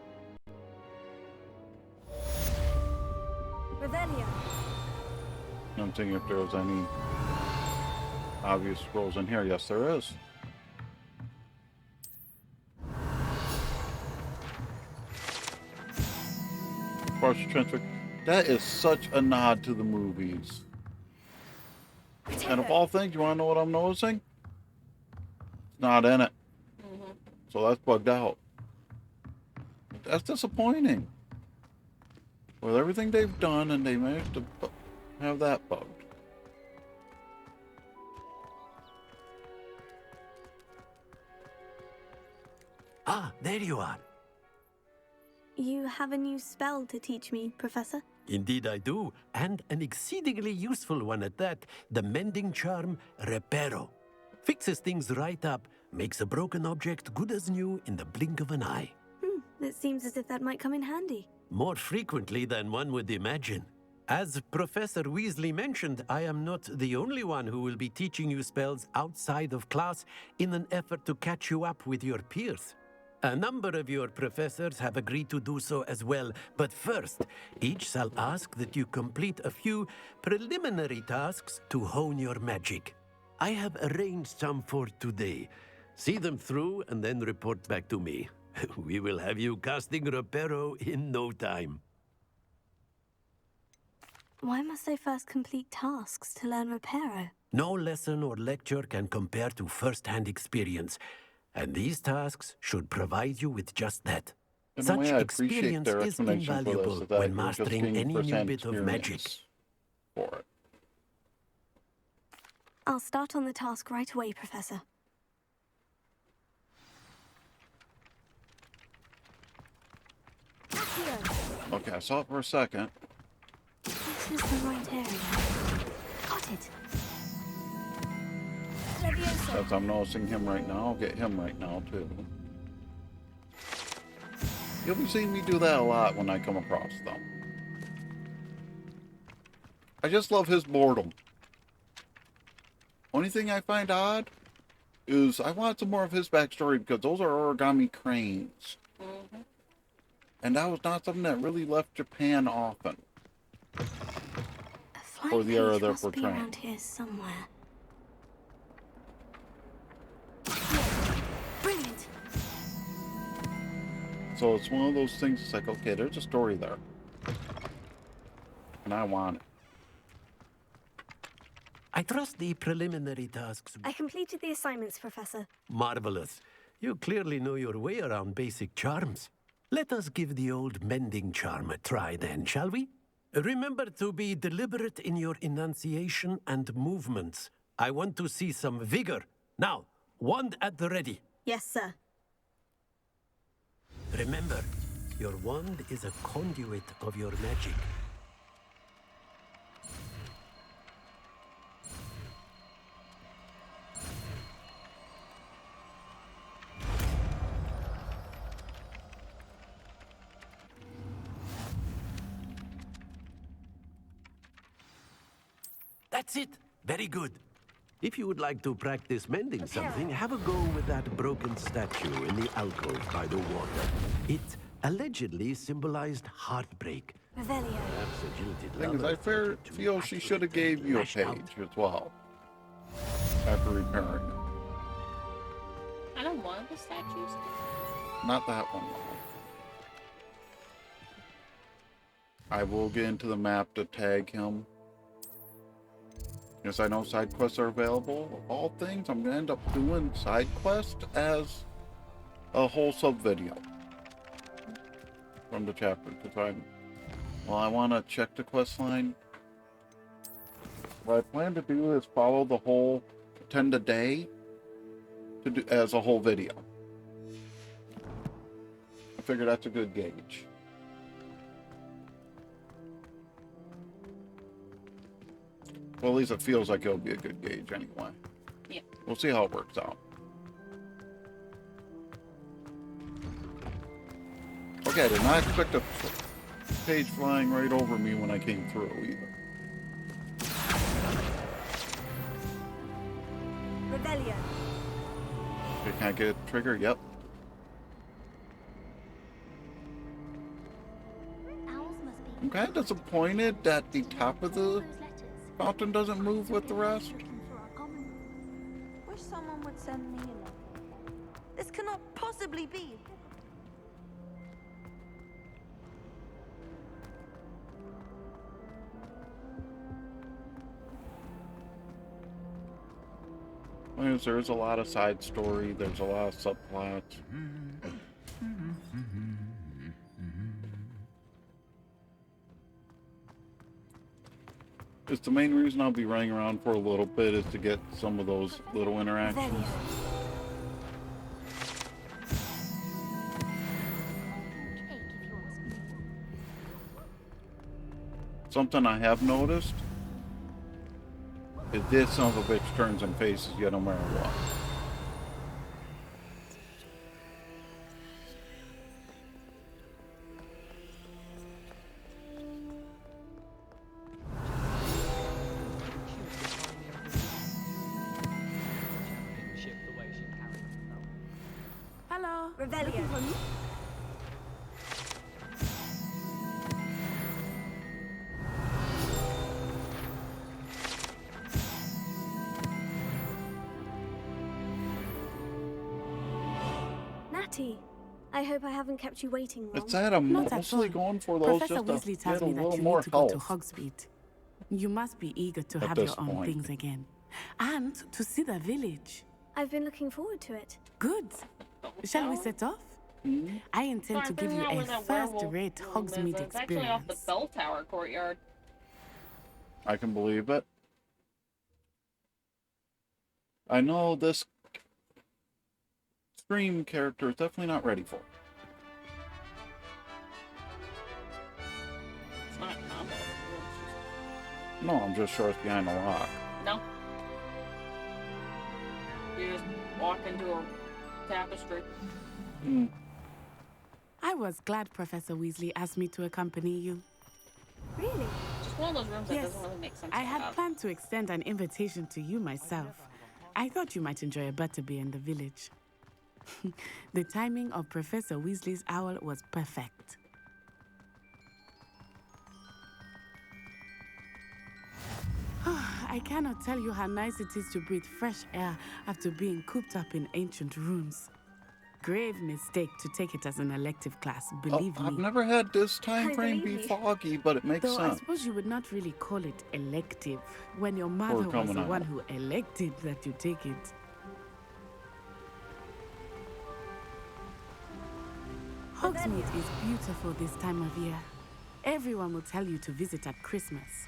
Revelio. I'm thinking if there was any obvious scrolls in here. Yes, there is. Partial transfer. That is such a nod to the movies. And of all things, you want to know what I'm noticing? It's not in it. So that's bugged out. That's disappointing. With everything they've done, and they managed to have that bugged. Ah, there you are. You have a new spell to teach me, Professor? Indeed I do, and an exceedingly useful one at that. The mending charm, Reparo. Fixes things right up, makes a broken object good as new in the blink of an eye. It seems as if that might come in handy. More frequently than one would imagine. As Professor Weasley mentioned, I am not the only one who will be teaching you spells outside of class in an effort to catch you up with your peers. A number of your professors have agreed to do so as well, but first, each shall ask that you complete a few preliminary tasks to hone your magic. I have arranged some for today. See them through and then report back to me. We will have you casting Reparo in no time. Why must I first complete tasks to learn Reparo? No lesson or lecture can compare to first-hand experience. And these tasks should provide you with just that. In a Such way, I appreciate experience their is explanation for this, invaluable that when you're just mastering gaining any new first-hand bit of magic. experience for it. I'll start on the task right away, Professor. Okay, I saw it for a second. This is the right area. Got it. As I'm noticing him right now, I'll get him right now, too. You'll be seeing me do that a lot when I come across them. I just love his boredom. Only thing I find odd is I want some more of his backstory because those are origami cranes. And that was not something that really left Japan often. For the era they're must be portraying. around here somewhere. Brilliant. So it's one of those things, it's like, okay, there's a story there. And I want it. I trust the preliminary tasks. I completed the assignments, Professor. Marvelous. You clearly know your way around basic charms. Let us give the old mending charm a try then, shall we? Remember to be deliberate in your enunciation and movements. I want to see some vigor. Now, wand at the ready. Yes, sir. Remember, your wand is a conduit of your magic. That's it. Very good. If you would like to practice mending something, have a go with that broken statue in the alcove by the water. It allegedly symbolized heartbreak. Revelio. Perhaps a jilted Thing is, lover I feel she should have gave you a lashed out. page as well. After repairing it. I don't want the statues. Not that one, though. I will get into the map to tag him. Yes, I know side quests are available. Of all things, I'm going to end up doing side quest as a whole sub-video from the chapter. Because I want to check the quest line. What I plan to do is follow the whole 10 a day to do as a whole video. I figure that's a good gauge. Well, at least it feels like it'll be a good gauge anyway. We'll see how it works out. Okay, I did not expect a page flying right over me when I came through either. Rebellion. Okay, can I get a trigger? Yep. I'm kind of disappointed that the top of the fountain doesn't move with the rest. Wish someone would send me a letter. This cannot possibly be. There's a lot of side story. There's a lot of subplots. It's the main reason I'll be running around for a little bit is to get some of those little interactions. Something I have noticed is this son of a bitch turns and faces you no matter what. Hello. Rebellion. Natty, I hope I haven't kept you waiting long. It's that I'm Not at mostly all. going for those Professor just Weasley to tells get a me that little you more need to go to health. Hogsmeade. You must be eager to At have this your own point. things again. And to see the village. I've been looking forward to it. Good. Shall we set off? I intend to give you a first-rate Hogsmeade It's actually off the experience. bell tower courtyard. I can believe it. I know this stream character is definitely not ready for it. It's not a combo. No, I'm just sure it's behind a lock. No. You just walk into a tapestry. I was glad Professor Weasley asked me to accompany you. Really? Just one of those rooms that Yes. doesn't really make sense. I to had have. planned to extend an invitation to you myself. I thought you might enjoy a butterbeer in the village. The timing of Professor Weasley's owl was perfect. I cannot tell you how nice it is to breathe fresh air after being cooped up in ancient rooms. Grave mistake to take it as an elective class, believe I've me. never had this time I frame be believe you. foggy, but it makes Though I sense. suppose you would not really call it elective when your mother was coming the out. one who elected that you take it. Hogsmeade is beautiful this time of year. Everyone will tell you to visit at Christmas,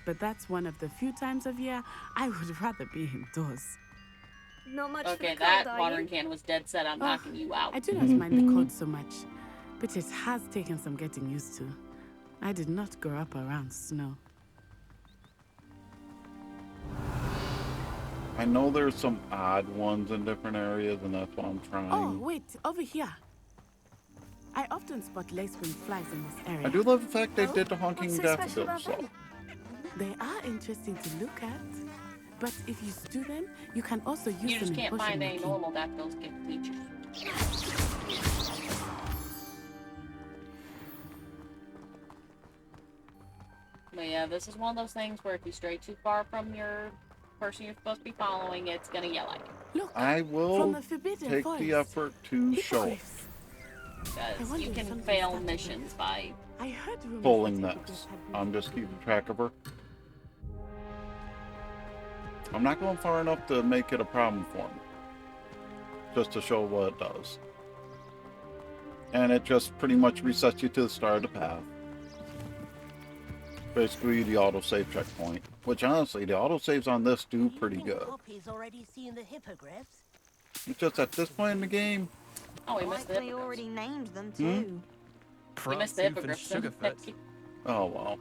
but that's one of the few times of year I would rather be indoors. Not much Okay, for the that cold, are watering you? can was dead set on knocking you out. I do not mind the cold so much, but it has taken some getting used to. I did not grow up around snow. I know there's some odd ones in different areas, and that's what I'm trying. Oh, wait, over here. I often spot lacewing flies in this area. I do love the fact they did the honking What's so special daffodils. about So. They are interesting to look at, but if you stew them, you can also use You them just in can't potion find any making. normal daffodils get bleachers. But yeah, this is one of those things where if you stray too far from your person you're supposed to be following, it's gonna yell at you. I will From the Forbidden take Forest. the effort to show it. Because you can fail missions by I heard rumors Pulling that this. I'm just keeping track of her. I'm not going far enough to make it a problem for me. Just to show what it does. And it just pretty much resets you to the start of the path. Basically the autosave checkpoint. Which honestly, the autosaves on this do pretty good. Poppy's already seen the hippogriffs. It's just at this point in the game. Oh, we missed the Likely hippogriffs. already named them too. We missed the hippogriffs. Oh well.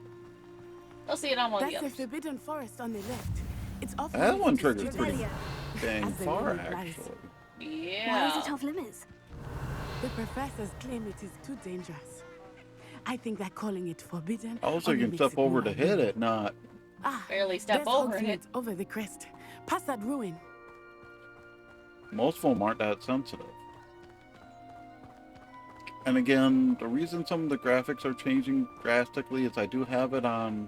I'll see it on one of the That's the others. Forbidden Forest on the left. It's often That one used as triggered students. pretty dang as the far, name implies. actually. Yeah. Why is it off limits? The professors claim it is too dangerous. I think that calling it forbidden. Also, only you can makes step it over more to hit appealing. it, not. Ah, Barely step there's over Hogsmeade it. over the crest. Past that ruin. Most of them aren't that sensitive. And again, the reason some of the graphics are changing drastically is I do have it on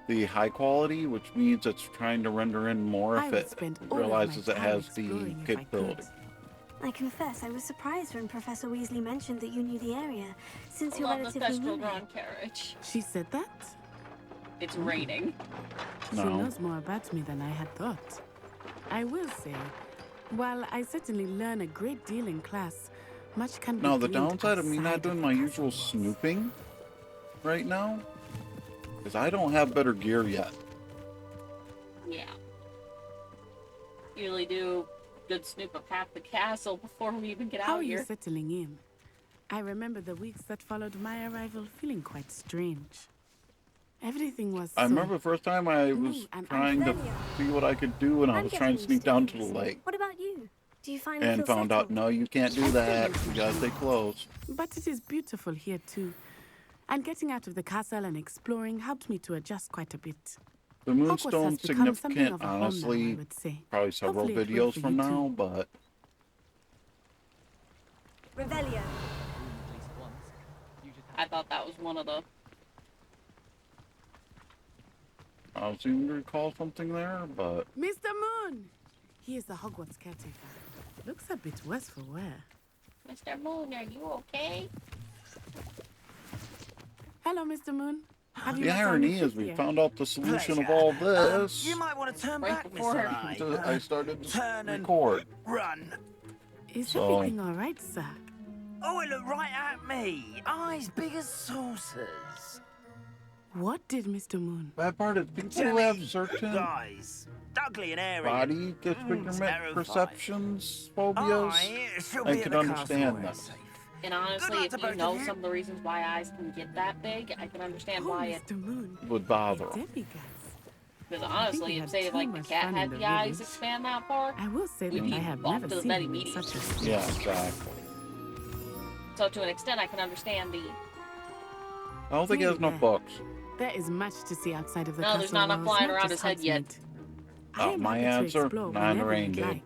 the high quality, which means it's trying to render in more I if would it spend all of realizes my it time has the exploring if I capability. could. I confess, I was surprised when Professor Weasley mentioned that you knew the area, since I you're love the relatively Thestral new here. drawn carriage. She said that? It's raining. She No. knows more about me than I had thought. I will say, while I certainly learn a great deal in class, much can be Now, the gleaned downside of me not outside doing the my castle usual walls. snooping right now is I don't have better gear yet. Yeah. Usually do a good snoop of half the castle before we even get How out are you here. settling in? I remember the weeks that followed my arrival feeling quite strange. Everything was I so remember the first time I was new and trying to unfamiliar. see what I could do, and I I'm was trying getting to used sneak down to the things. lake. What about you? Do you finally And feel found out, settled? no, you can't do that. You gotta stay close. But it is beautiful here too. And getting out of the castle and exploring helped me to adjust quite a bit. The Hogwarts Moonstone's has become something significant, of a home now, I honestly, would say. probably several Hopefully it will videos for from you now, too. but Revelio. I thought that was one of the... I don't seem to recall something there, but Mr. Moon! He is the Hogwarts caretaker. Looks a bit worse for wear. Mr. Moon, are you okay? Hello, Mr. Moon. Have you the met our irony new is we here? found out the solution of Pleasure. all this You might want to turn Right back, before Mr. I. I started to turn and record. run. Is So- everything all right, sir? Oh, it looked right at me. Eyes big as saucers. What did Mr. Moon? Bad part is people who have certain Eyes. Ugly and airy. body disfigurement terrifying. perceptions, phobias, She'll I be at can the understand castle that. safe. And honestly, luck if to you both know of you. some of the reasons why eyes can get that big, I can understand Oh, why it... Mr. Moon. would bother A 'em. demigod. Because I honestly, think if we say had like too the much cat fun had in the the eyes village. expand that far, I will say we'd that be I have off never to the seen bed him in immediately. such a state. Yeah, exactly. So to an extent, I can understand the... I don't think he has enough Yeah. books. There is much to see outside of the No, castle there's not enough walls, flying not around just his head yet. Hogsmeade. I am my happy to answer, explore 9 whenever rain you'd did. like.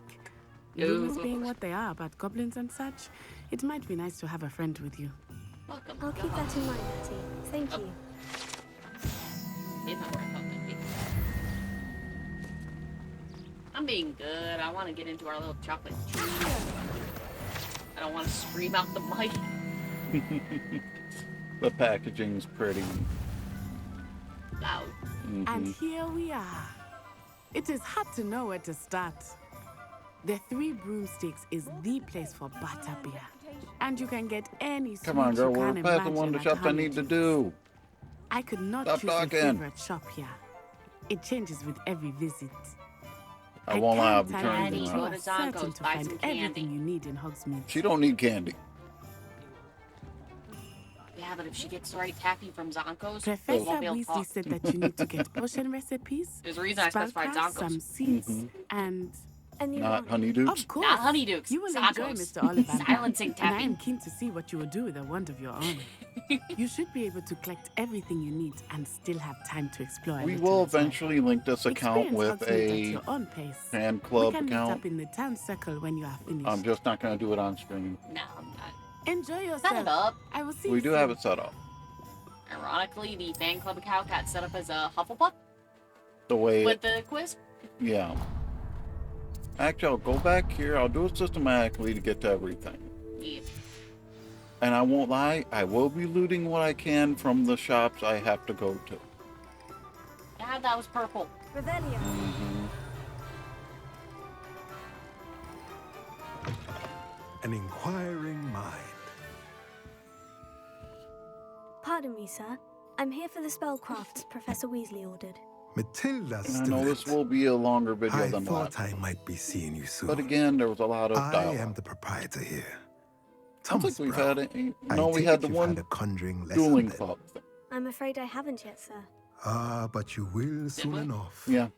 Rumors being what they are about goblins and such, it might be nice to have a friend with you. Welcome. I'll keep that in mind, Natty. Thank you. It's not where I thought that'd be. I'm being good. I want to get into our little chocolate tree. I don't want to scream out the mic. The packaging's pretty. Loud. And here we are. It is hard to know where to start. The Three Broomsticks is the place for butterbeer. And you can get any Come on, sweet girl, you we're can past the one of the imagine at shops I need to Honeydew. do. I could not Stop choose talking. a favorite shop here. It changes with every visit. I won't lie, I'll be can't turning tell you, Daddy, around. you go are to certain Zonko's, to buy find some candy. everything you need in Hogsmeade. She don't need candy. Yeah, but if she gets the right taffy from Zonko's, she Professor won't be able to Weasley talk. said that you need to get potion recipes, There's a reason I specified spellcraft, Zonko's. some seeds, and And you Not honeydukes. of course, Not honeydukes, you will Zonko's. enjoy Mr. Oliver. Silencing And I tapping. am keen to see what you will do with a wand of your own. You should be able to collect everything you need and still have time to explore. a We little will as well. eventually link this account Experience with Hogsmeade at a your own pace. fan We club can meet account. up in the town circle when you are finished. I'm just not going to do it on screen. No, I'm not. Enjoy yourself. Set it up. I will see We you do soon. have it set up. Ironically, the fan club account got set up as a Hufflepuff The way with the quiz. yeah. Actually, I'll go back here. I'll do it systematically to get to everything. Yeah. And I won't lie, I will be looting what I can from the shops I have to go to. God, that was purple. Revelio. An inquiring mind. Pardon me, sir. I'm here for the spellcrafts Professor Weasley ordered. Matilda And I know this Stewart. will be a longer video I than thought that. I might be seeing you soon. But again, there was a lot of I dialogue. am the proprietor here. I don't think Thomas we've Brown. had it. I No, we take had it the you've one had a conjuring lesson dueling then. club. I'm afraid I haven't yet, sir. Ah, but you will soon enough. Yeah.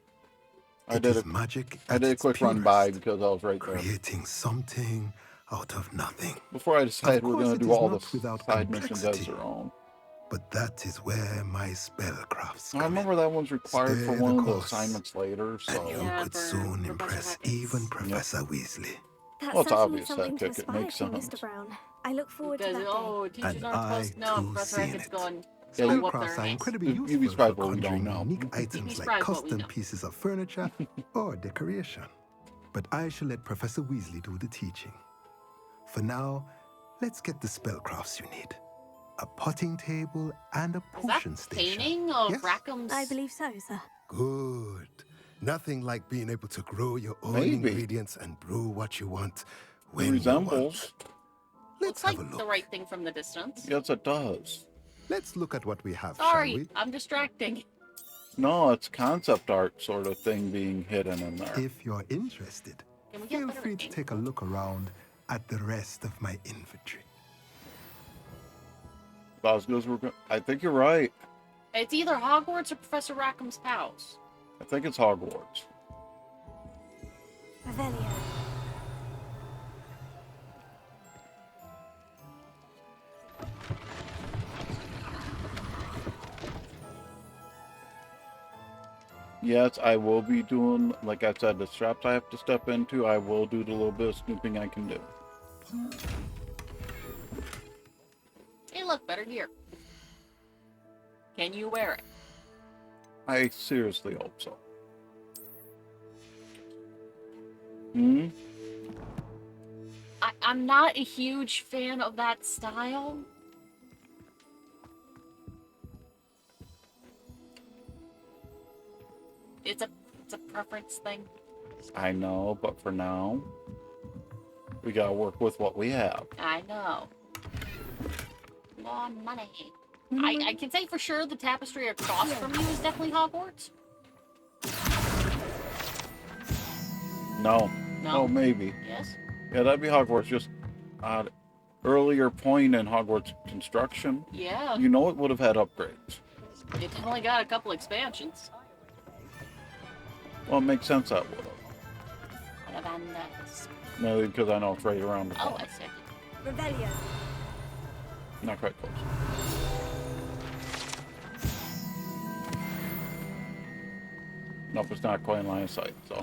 I did a quick run by because I was right there. Creating something out of nothing. Before I decided we're going to do all the without side missions as their own. But that is where my spellcrafts I remember that one's required for one of the course, assignments later, so... And you could soon impress even Professor Weasley. That's Well, it's certainly obvious that something to ticket aspire makes to, sense. Mr. Brown. I look forward to Because, that oh, day. teachers And aren't supposed to know I, if Professor too, Hackett's seen going Yeah, to whoop their Spellcrafts are ass. incredibly You'd be useful surprised for what we don't conjuring know. unique items surprised like what we custom know. pieces of furniture or decoration. But I shall let Professor Weasley do the teaching. For now, let's get the spellcrafts you need. A potting table and a Is that potion station. painting of Yes? Rackham's? I believe so, sir. Good. Nothing like being able to grow your own Maybe. ingredients and brew what you want It when you resembles. want. Looks Let's like have a look. the right thing from the distance. Yes, it does. Let's look at what we have, shall Sorry, we? I'm distracting. No, it's concept art sort of thing being hidden in there. If you're interested, Can we get feel better free to ink? take a look around at the rest of my inventory. About as good as we're I think you're right. It's either Hogwarts or Professor Rackham's house. I think it's Hogwarts. Revelio. Yes, I will be doing, like I said, the straps I have to step into, I will do the little bit of snooping I can do. Hey, look, better gear. Can you wear it? I seriously hope so. Hmm? I'm not a huge fan of that style. It's a preference thing. I know, but for now, we gotta work with what we have. I know. More money. I can say for sure the tapestry across from you is definitely Hogwarts. No. No? Oh, maybe. Yes? Yeah, that'd be Hogwarts. Just earlier point in Hogwarts construction. Yeah. You know it would have had upgrades. It only got a couple expansions. Well, it makes sense that would have. Ollivander's. Mainly because I know it's right around the Oh, corner. I see. Revelio. Not quite close. Nope, it's not quite in line of sight, so.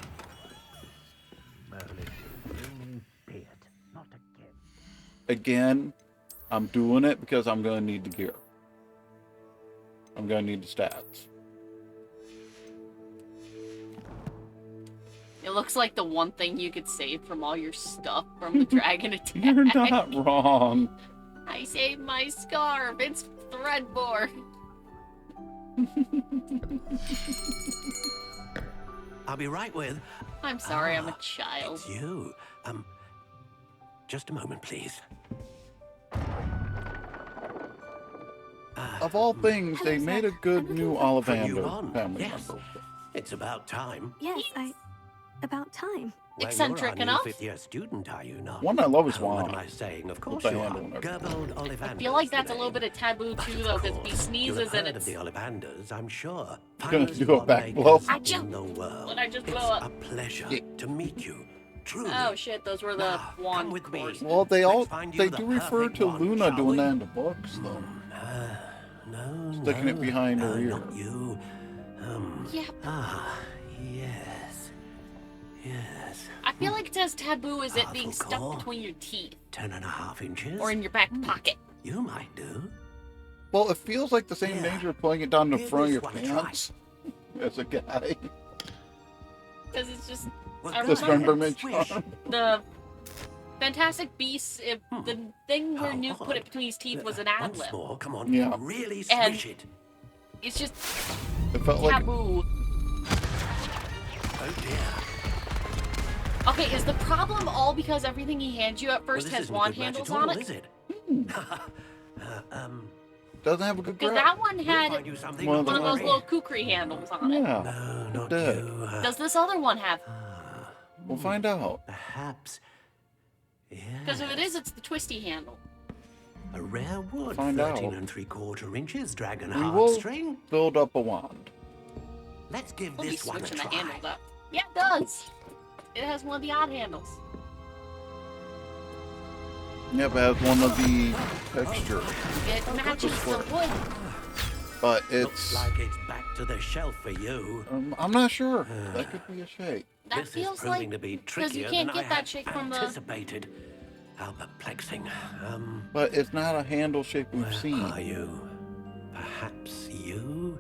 Again, I'm doing it because I'm going to need the gear. I'm going to need the stats. It looks like the one thing you could save from all your stuff from the dragon attack. You're not wrong. I saved my scarf. It's threadbare. I'll be right with. I'm sorry, I'm a child. It's you. Just a moment, please. Of all things, they made a good new Ollivander on. family Yes. member. It's about time. Yes, about time. Well, Eccentric you're our enough? new fifth-year student, are you not? One I love is What Juan. am I saying? Of With course the you are. handle and everything. Gerbold Ollivander. I feel like that's a little bit of taboo too, though, because if he You'll sneezes have and heard it's. of the Ollivanders, I'm sure. Gonna Finest do a back blow. lawmakers I just- in the world. What I just It's blow up. a pleasure to meet you. Truly. Oh shit, those were the wand with me. cores. Well, they Let's all find you they the do refer perfect to one, Luna shall doing we? that in the books, though. No, Sticking it behind her ear. Not you. Yeah. Ah, yes. Yes. I feel like it's as taboo as it being Powerful stuck core. between your teeth 10.5 inches. or in your back pocket. You might do. Well, it feels like the same danger of pulling it down the Give front of your this one a try. pants as a guy. Because it's just. Well, I Just remember remember Swish. charm. the Fantastic Beasts, the thing where Newt put it between his teeth was an ad Once lib. more, come on. Yeah. Really And- swish it. It's just It felt like taboo. Oh dear. Okay, is the problem all because everything he hands you at Well, first this has isn't a wand good match handles at all, on it? is it? doesn't have a good Because grip. that one We'll had find you something. One Don't of one of those worry. little kukri handles on it. Yeah, No, not did. you. Does this other one have? We'll find out. Perhaps. Yeah. Because if it is, it's the twisty handle. A rare wood, Find 13 out. 3/4 inches, dragon We will heartstring. build up a wand. Let's give We'll be this one a switching the try. handles up. Yeah, it does. It has one of the odd handles. Yeah, but it has one of the texture. It matches the wood. But Looks it's... like it's back to the shelf for you. I'm not sure. That could be a shape. That This is feels proving like to be because you trickier can't than I get that had shape from the. anticipated. How perplexing. But it's not a handle shape we've seen. Are you? Perhaps you?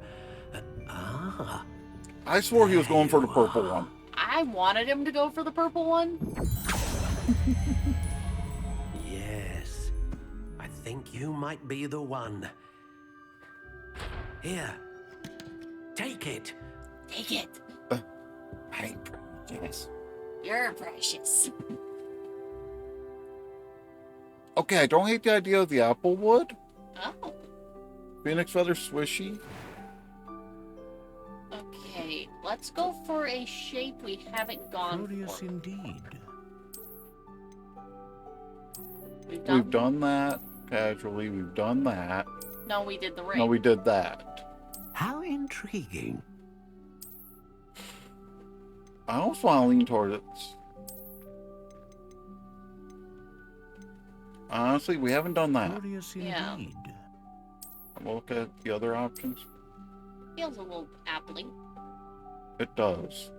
I swore he was going for the purple one. I wanted him to go for the purple one. Yes. I think you might be the one. Here. Take it. Take it. I'm precious. You're precious. Okay, I don't hate the idea of the apple wood. Oh. Phoenix feather swishy. Okay, let's go for a shape we haven't gone for. Indeed. We've done that casually. We've done that. No, we did the ring. No, we did that. How intriguing. I almost want to lean toward it. Honestly, we haven't done that. Yeah. We'll look at the other options. Feels a little appling. It does.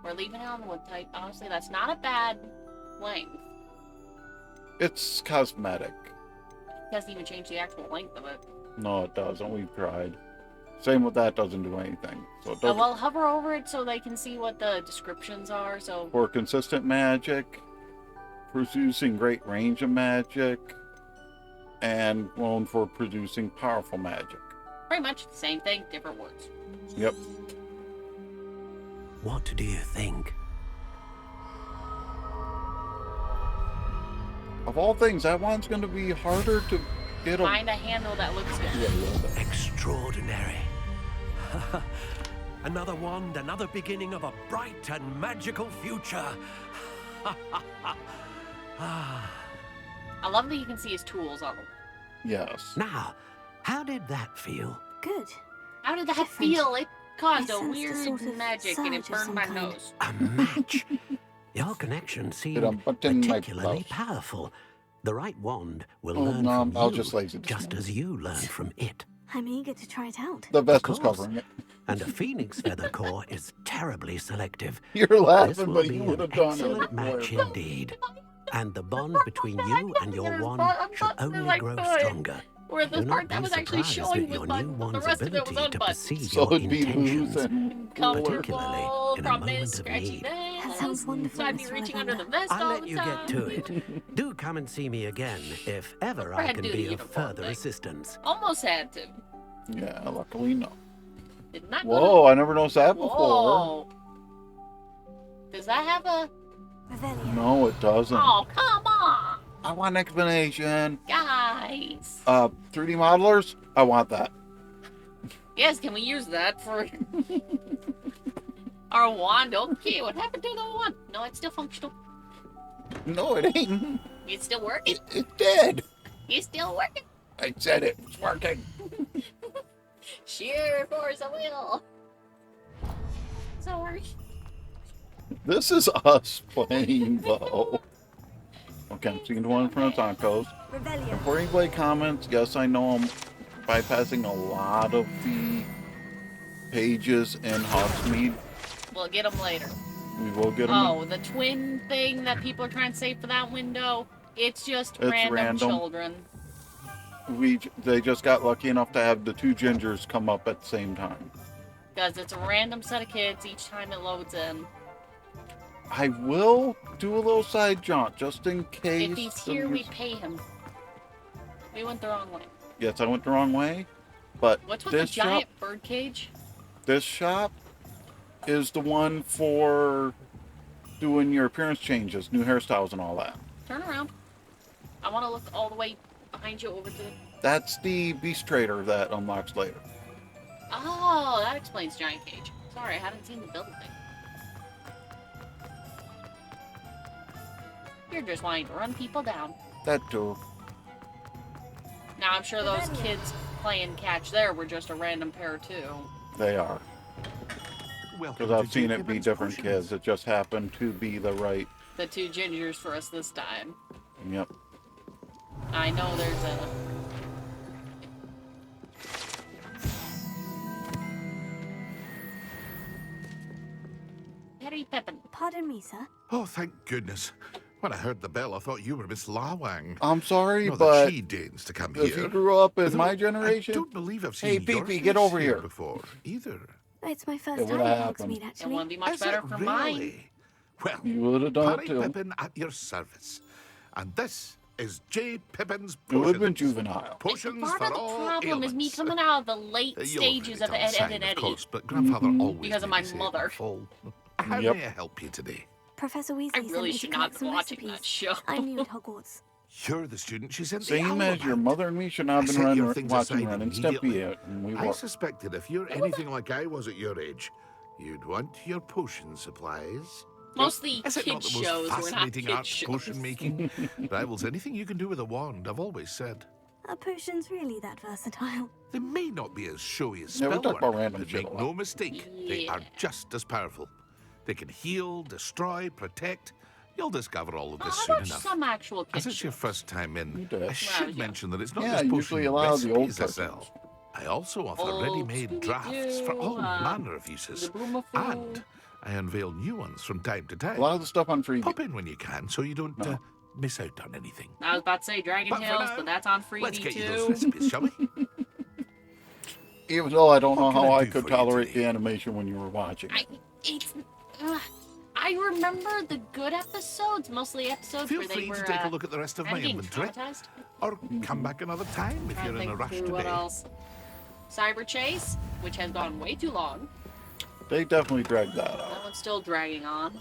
We're leaving it on the wood type. Honestly, that's not a bad length. It's cosmetic. Doesn't even change the actual length of it. No, it doesn't. We've tried. Same with that, doesn't do anything. So it doesn't. Well, hover over it so they can see what the descriptions are. So For consistent magic, producing great range of magic, and known for producing powerful magic. pretty much the same thing, different words. Yep. What do you think? Of all things, that one's going to be harder to get a... Find a handle that looks good. Extraordinary. Another wand, another beginning of a bright and magical future. I love that you can see his tools on him. Yes. Now, how did that feel? Good. How did that feel? It caused I a sensed a weird sort of magic and it surge of burned some my kind. nose. A match. Your connection seemed particularly powerful. The right wand will learn from I'll you, just lazy just as you learn from it. I'm eager to try it out. The vest is Of course. covering it. And a phoenix feather core is terribly selective. You're This laughing, will but be you an would have done excellent it. match indeed. And the bond between you and your wand should only grow stronger. Where the Do part not that be was actually surprised showing that was your button, new but the wand's rest of it was ability to unbuttoned. perceive So your it'd be intentions, loose and particularly in a From moment this of scratchy need. That sounds wonderful, So I'd be Mr. reaching Lavender. under the vest I'll all let the you time. get to it. Do come and see me again if ever I Brad can do the be of uniform further thing. assistance. Almost had to. Yeah, luckily no. Did not Whoa, I never noticed that before. Whoa. Does that have a... No, it doesn't. Oh, come on, I want an explanation. guys. 3D modelers? I want that. Yes, can we use that for... our wand? Okay, what happened to the wand? No, it's still functional. No, it ain't. It's still working. It did. It's still working. I said it was working. Sheer force of will. Sorry. This is us playing, though. Okay, I'm speaking to one from the tacos. Before anybody comments, yes, I know I'm bypassing a lot of the pages in Hogsmeade. We'll get them later. We will get them. Oh, the twin thing that people are trying to save for that window, it's just It's random random. children. They just got lucky enough to have the two gingers come up at the same time. Because it's a random set of kids each time it loads in. I will do a little side jaunt just in case. If he's here, we pay him. We went the wrong way. Yes, I went the wrong way, but What's with the this shop, giant bird cage? this shop is the one for doing your appearance changes, new hairstyles and all that. Turn around. I want to look all the way behind you over to... That's the beast trader that unlocks later. Oh, that explains giant cage. Sorry, I hadn't seen the building thing. You're just wanting to run people down. That too. Now, I'm sure those kids playing catch there were just a random pair, too. They are. Because I've seen it be different kids. It just happened to be the right. The two gingers for us this time. Yep. I know there's a... Harry Pippin. Pardon me, sir. Oh, thank goodness. When I heard the bell, I thought you were Miss Lawang. I'm sorry, Not but that she deigns to come if here. you grew up in Although my generation, I don't believe I've hey, seen your Pee-Pee, get face over here before either. It's my first It time would've in happened. Hogsmeade, It actually. wouldn't be much Is better it for mine. really? Well, you would have done it Harry too. Pippin at your service. And this is J. Pippin's It would have been Potions. juvenile. Potions Part for of the all problem is me ailments. coming out of the late You'll stages of have Ed, it on Ed, and sign, Eddie. of course, but Grandfather always Because of made my me say it mother. in full. How Yep. may I help you today? Professor Weasley I sent really me to should collect not be some watching recipes. that show. I'm new at Hogwarts. You're the student she sent the Same owl as your about. mother and me should not I have been set your running, things watching aside Ren and immediately. Stimpy yet. And we I were. suspected if you're anything like I was at your age, you'd want your potion supplies. Mostly Is it not kids the most shows. We're not fascinating kids art shows. potion making? Rivals anything you can do with a wand, I've always said. Are potions really that versatile? They may not be as showy as Yeah, we spell talk about work, random but shit make a lot. no mistake, they are just as powerful. They can heal, destroy, protect. You'll discover all of this I soon watched enough. some actual As kids it's your first time in, You did. I Well, should yeah. mention that it's not Yeah, just usually potion allow the old recipes I sell. I also offer Old ready-made drafts for all Scooby-Doo, manner of uses. the Boomafoo. And I unveil new ones from time to A time. lot of the stuff on free. Pop in when you can so you don't No. miss out on anything. I was about to say Dragon But for Tales, now, but that's on Let's freebie get you those too. recipes, shall we? Even though I don't know What can how I I do could for you tolerate today? the animation when you were watching. I remember the good episodes, mostly episodes Feel where they free were. to take a look at the rest of I'm my getting inventory. traumatized. Or come back another time if Trying you're to in a think rush through what today. else. Cyber Chase, which has gone way too long. They definitely dragged that out. That one's still dragging on.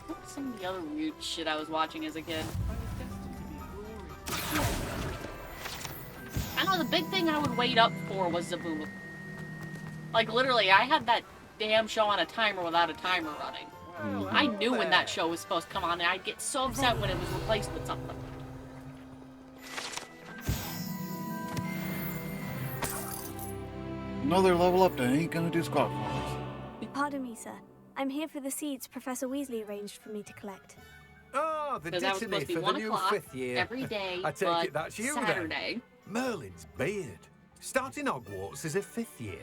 What's some of the other weird shit I was watching as a kid? I know the big thing I would wait up for was Zaboom. Like literally, I had that damn show on a timer without a timer running. I knew when that show was supposed to come on, and I'd get so upset when it was replaced with something. Another level up that ain't gonna do squat for us. Pardon me, sir. I'm here for the seeds Professor Weasley arranged for me to collect. Oh, the Because that was dittany supposed to be for 1 the new o'clock 5th year. every day, I take but it that's you Saturday. then. Merlin's beard. Starting Hogwarts as a 5th year.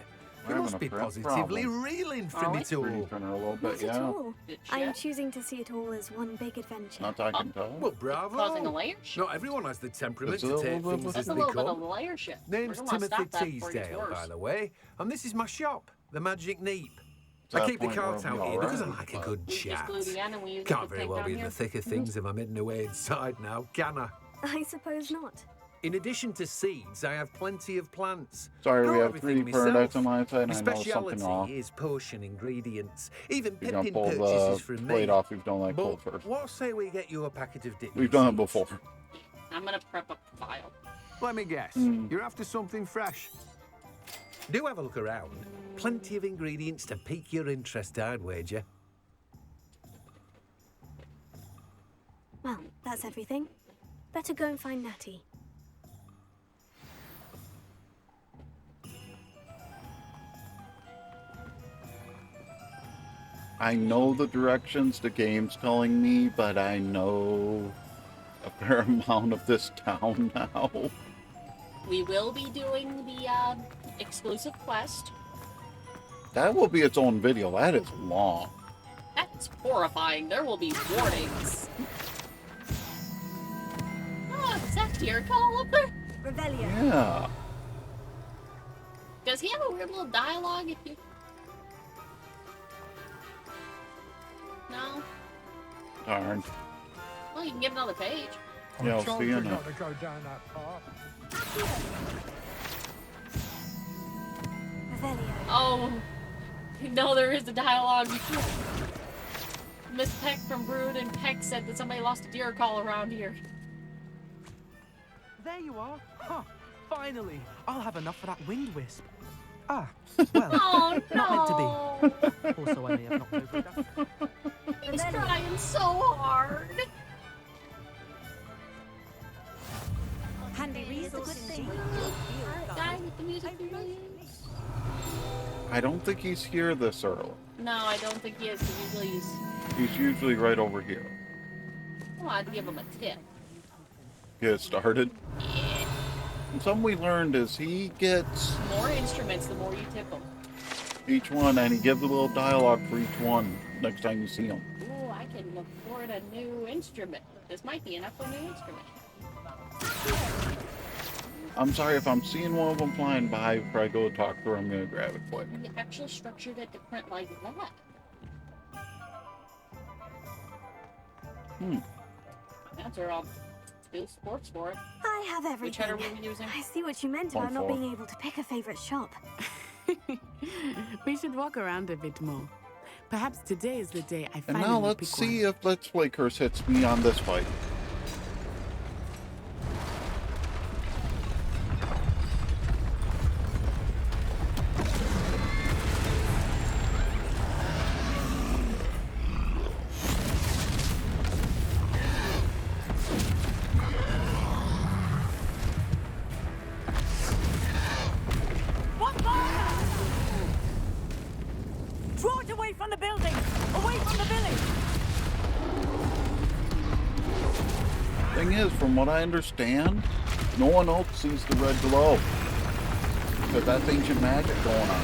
We're You must having be a positively problem. reeling Are from we? it all. Pretty for a little bit, Not at yeah. all. I'm choosing to see it all as one big adventure. Not that I can tell. Well, bravo. Causing a layer shift. Not everyone has the temperament It's a to little take bit things of as That's a they little bit of come. a layer shift. Name's We're gonna wanna Timothy stop that before it gets Teasdale, worse. by the way, and this is my shop, the Magic Neep. To that I keep the point where cart we'll out be here because I alright, like a but- good We just chat. glue the end and we use Can't the very tape well down be in here. the thick of things if I'm hidden away inside now, can I? I suppose not. In addition to seeds, I have plenty of plants. Sorry, we Grow have 3 everything paradise myself. on my side, and My I know speciality something off. is potion ingredients. Even You're gonna Pippin pull purchases the from plate me. off. We've done like But cold first. what say we get you a packet of dipping We've done it seeds? before. I'm gonna prep a file. Let me guess. Hmm. You're after something fresh. Do have a look around. Plenty of ingredients to pique your interest, I'd wager. Well, that's everything. Better go and find Natty. I know the directions the game's telling me, but I know a fair amount of this town now. We will be doing the exclusive quest. That will be its own video. That is long. That's horrifying. There will be warnings. Oh, is that deer call up there? Revelio. Yeah. Does he have a weird little dialogue if you... No? Darn. Well, you can get another page. Yeah, I'll see you in a... to go down that path. Revelio. Oh, no, there is a dialogue. Miss Peck from Brood and Peck said that somebody lost a deer call around here. There you are. Huh. Finally. I'll have enough for that wind wisp. Ah, well, Oh, not meant to no. be. Also, I may have knocked over a duck. He's trying so hard. Handy resource indeed. Guy with the music. I don't think he's here this early. No, I don't think he is. He's usually right over here. Well, I'd give him a tip. Get started. Yeah. And something we learned is he gets More instruments, the more you tip him. each one, and he gives a little dialogue for each one next time you see him. Ooh, I can afford a new instrument. This might be enough for a new instrument. I'm sorry if I'm seeing one of them flying by before I go talk to her, I'm going to grab it quick. We actually structured it to print like that. That's are all do sports for it. I have everything. Which head are we using? I see what you meant about not being able to pick a favorite shop. We should walk around a bit more. Perhaps today is the day I And finally now let's pick see one. if Let's Play Curse hits me on this fight. Draw it away from the building! Away from the village! Thing is, from what I understand, no one else sees the red glow. Because that's ancient magic going on.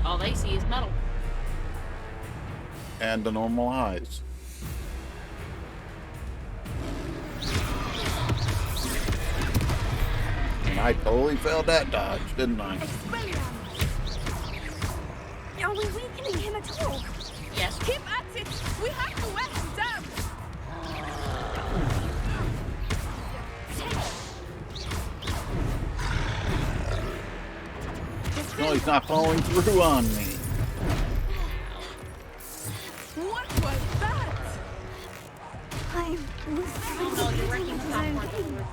All they see is metal. And the normal eyes. And I totally failed that dodge, didn't I? Are we weakening him at all? Yes. Keep at it! We have to wear him down! No, he's not following through on me. What was that? I was No, you're wrecking the game.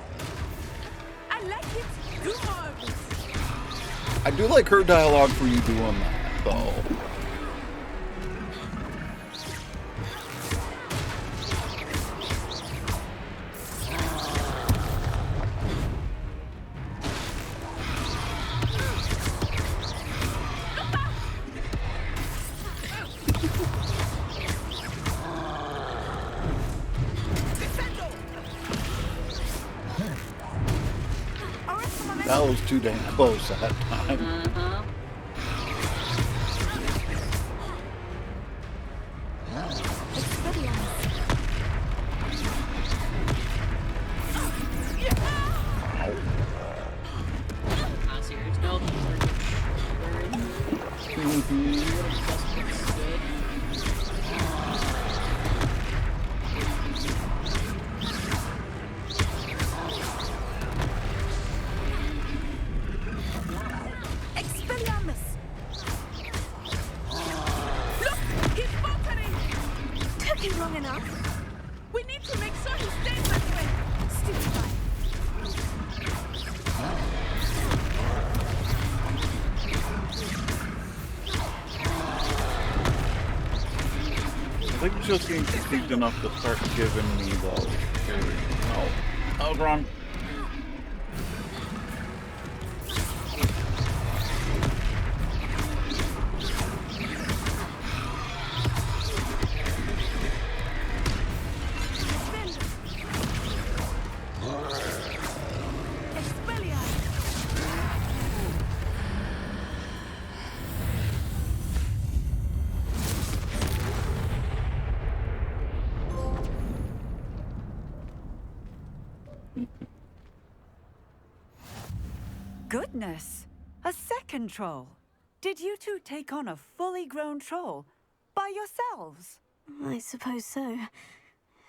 I like it! Do more of it! I do like her dialogue for you doing that, though. That was too dang close that time. Serious? No, Expelliarmus! Look! He's faltering! Took him long enough. We need to make sure he stays that way! Stupefy! I think just being fatigued enough to start giving me those. Oh, I was wrong. Goodness! A second troll! Did you two take on a fully grown troll by yourselves? I suppose so.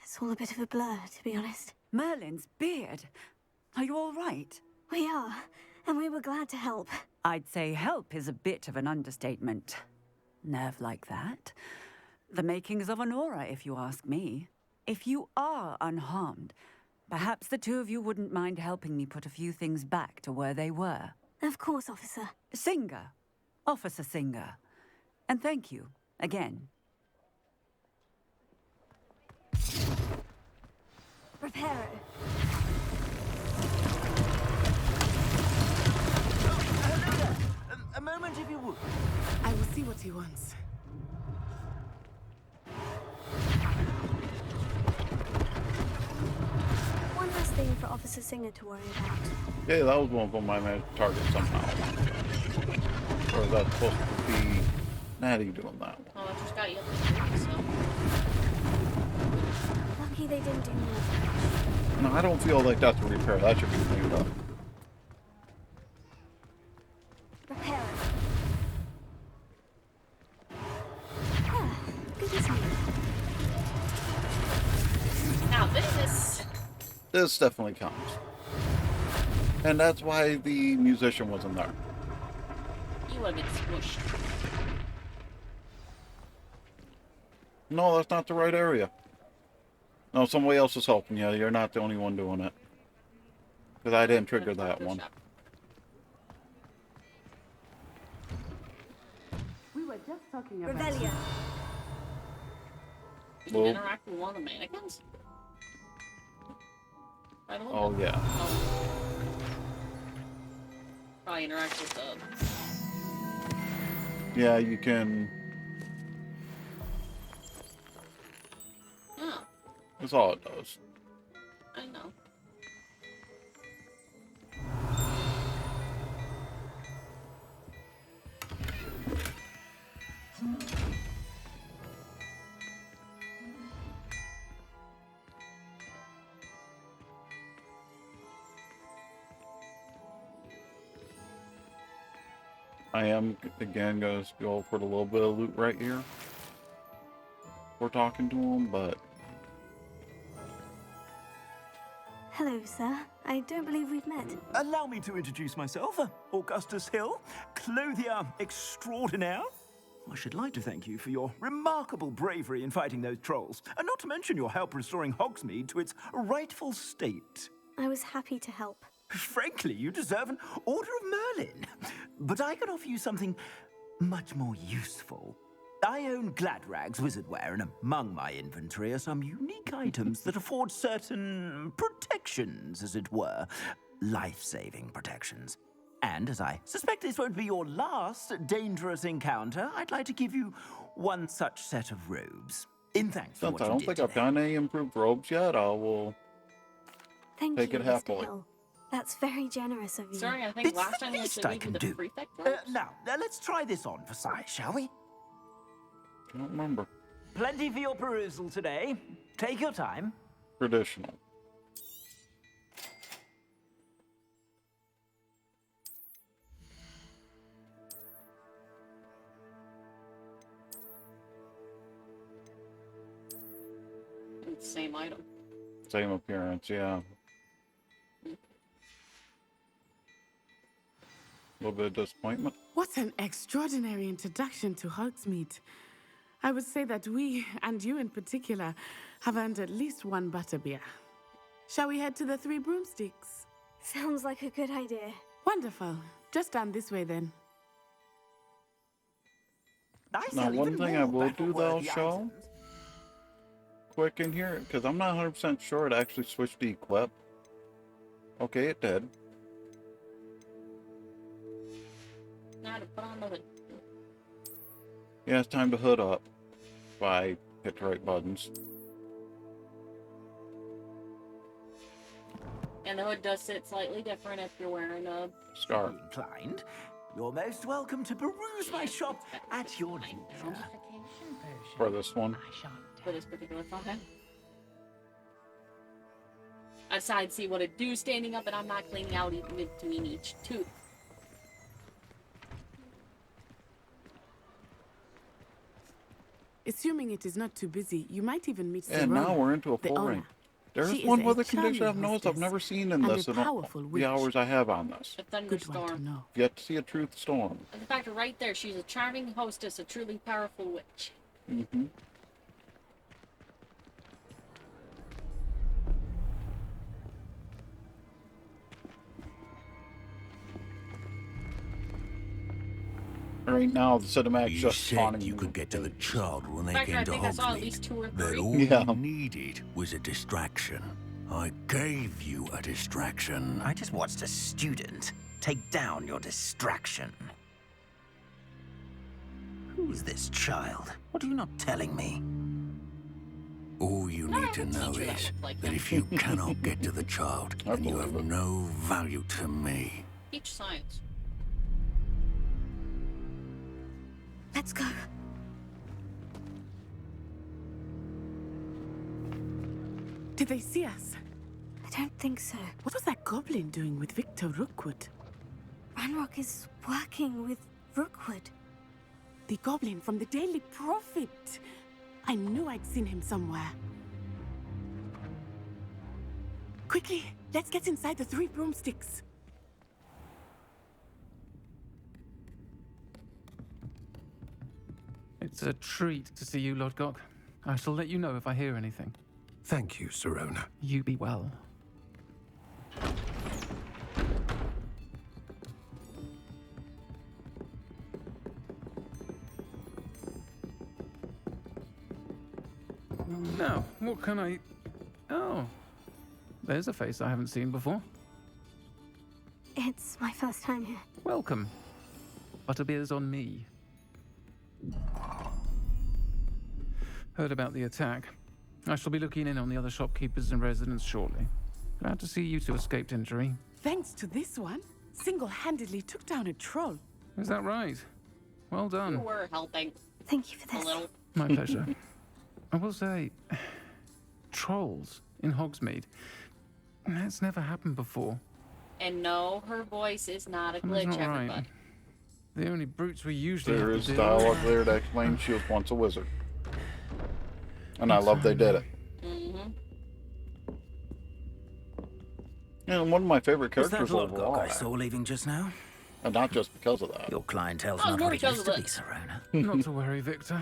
It's all a bit of a blur, to be honest. Merlin's beard. Are you all right? We are, and we were glad to help. I'd say help is a bit of an understatement. Nerve like that. The makings of an aura, if you ask me. If you are unharmed, perhaps the two of you wouldn't mind helping me put a few things back to where they were. Of course, officer. Singer. Officer Singer. And thank you, again. Reparo. A moment if you would. I will see what he wants. One less thing for Officer Singer to worry about. Yeah, that was one of them I managed to target somehow. Or that's supposed to be Natty doing that one. Oh, I just got you up the street, so. Lucky they didn't do more. No, I don't feel like that's a repair. That should be cleaned up. Repair it. Ah, good as new. Now this This definitely counts. And that's why the musician wasn't there. you would have been squished. No, that's not the right area. No, somebody else is helping you. You're not the only one doing it. Because I didn't trigger that one. We were just talking about... Revelio. You can interact with one of the mannequins? By the way? Oh, yeah. Oh. Probably interact with the... Yeah, you can... Oh, That's all it does. I know. I am, again, going to go for the little bit of loot right here. We're talking to him, but... Hello, sir. I don't believe we've met. Allow me to introduce myself. Augustus Hill, clothier extraordinaire. I should like to thank you for your remarkable bravery in fighting those trolls, and not to mention your help restoring Hogsmeade to its rightful state. I was happy to help. Frankly, you deserve an Order of Merlin. But I can offer you something much more useful. I own Gladrag's wizardware, and among my inventory are some unique items that afford certain protections, as it were. Life-saving protections. And as I suspect this won't be your last dangerous encounter, I'd like to give you one such set of robes. In thanks for Since what I you don't did think today. I've done any improved robes yet, I will Thank take you, it Mr. halfway. Hill. That's very generous of you. Sorry, I think It's last the time you least actually I gave can you the do. prefect robes. Now, let's try this on for size, shall we? I don't remember. Plenty for your perusal today. Take your time. Traditional. It's the same item. Same appearance, yeah. A little bit of disappointment. What an extraordinary introduction to Hogsmeade. I would say that we, and you in particular, have earned at least one butterbeer. Shall we head to the Three Broomsticks? Sounds like a good idea. Wonderful. Just down this way then. Now, one thing I will do though, show quick in here, because I'm not 100% sure it actually switched to equip. Okay, it did. Now to put on the hood. Yeah, it's time to hood up. If I hit the right buttons. And the hood does sit slightly different if you're wearing a scarf. Inclined, you're most welcome to peruse my shop at your leisure. For this one. for this particular file. Aside, see what it do standing up, and I'm not cleaning out even between each tooth. Assuming it is not too busy, you might even meet And Serona, now we're into a the full owner. ring. There's She is one a other condition charming I've noticed I've hostess never seen in and this a in all powerful the witch. hours I have on this. A thunderstorm. Yet to see a truth storm. In fact, right there, she's a charming hostess, a truly powerful witch. Mm-hmm. Right now, the cinematic's just spawning. You could get to the child when they In fact, came I to think I saw at least Hogsmeade, 2 or but 3. all Yeah. you needed was a distraction. I gave you a distraction. I just watched a student take down your distraction. Who's this child? What are you not telling me? All you need to know is that if you cannot get to the child, then you have no value to me. Teach science. Let's go. Did they see us? I don't think so. What was that goblin doing with Victor Rookwood? Ranrock is working with Rookwood. The goblin from the Daily Prophet. I knew I'd seen him somewhere. Quickly, let's get inside the 3 broomsticks. It's a treat to see you, Lodgok. I shall let you know if I hear anything. Thank you, Sirona. You be well. Now, what can I... Oh, there's a face I haven't seen before. It's my first time here. Welcome. Butterbeer's on me. Heard about the attack. I shall be looking in on the other shopkeepers and residents shortly. Glad to see you two escaped injury. Thanks to this one, single-handedly took down a troll. Is that right? Well done. You were helping. Thank you for this. A little. My pleasure. I will say, trolls in Hogsmeade. That's never happened before. And no, her voice is not a That's glitch, not right. everybody. The only brutes we usually There have is to dialogue there to explain she was once a wizard. And I love they did it. Mm-hmm. And one of my favorite Was that characters Lodgok overall. I saw leaving just now? And not just because of that. Your clientele's Oh, not more what it because used of to be, that. Sirona. Not to worry, Victor.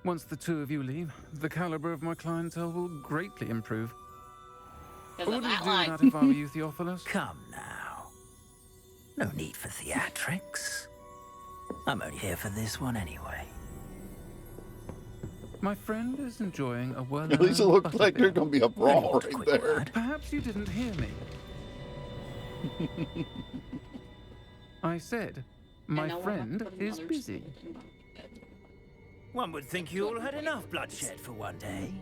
Once the two of you leave, the caliber of my clientele will greatly improve. I Because of wouldn't that do line. that if I were you, Theophilus. Come now. No need for theatrics. I'm only here for this one anyway. My friend is enjoying a well. At least it looks like there's going to be a brawl right there. Perhaps you didn't hear me. I said, my know, friend we're not putting is others busy. One would think you all had enough bloodshed for one day.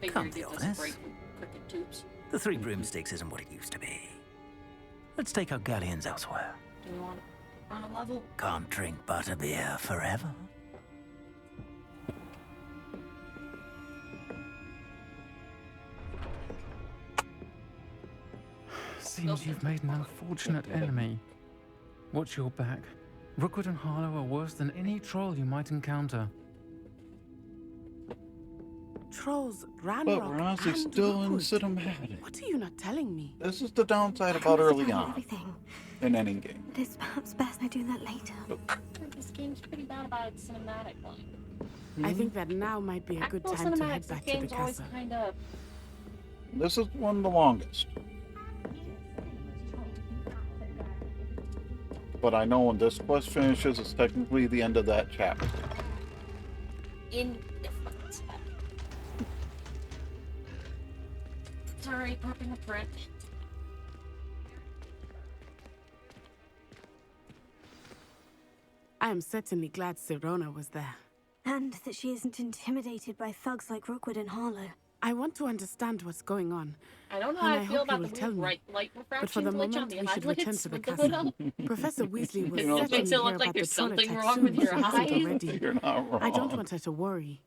Come be honest. Cricket tubes. The 3 broomsticks isn't what it used to be. Let's take our galleons elsewhere. Do you want on a level? Can't drink butterbeer forever. Seems you've made an unfortunate enemy. Watch your back. Rookwood and Harlow are worse than any troll you might encounter. Trolls, But Ranrock, we're honestly and still in Rookwood. Cinematic. What are you not telling me? This is the downside I about can't early forget on everything. in any game. It is perhaps best I do that later. This game's pretty bad about its cinematic line. I think that now might be a good Actual time to head cinematics, back this to the game's always castle. kind of. This is one of the longest. But I know when this quest finishes, it's technically the end of that chapter. Indifferent. Sorry, popping a print. I am certainly glad Sirona was there. And that she isn't intimidated by thugs like Rookwood and Harlow. I want to understand what's going on. I don't know and how I I feel hope you about will the tell weird me. light But for refraction the glitch on moment, the we should return eyelids to the with the hood castle. up. Professor Weasley will You know, certainly Makes it look hear like about the there's troll something attack wrong soon with if your she hasn't eyes. already. You're not wrong. I don't want her to worry.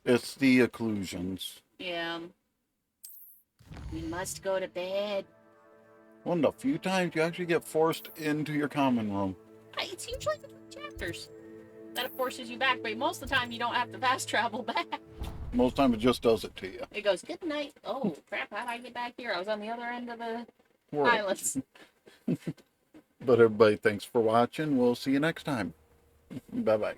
It's the occlusions. Yeah. We must go to bed. One of the few times you actually get forced into your common room. It's usually between chapters that it forces you back, but most of the time you don't have to fast travel back. Most time it just does it to you. It goes, good night. Oh, crap, how did I get back here? I was on the other end of the World. islands. But everybody, thanks for watching. We'll see you next time. Bye-bye.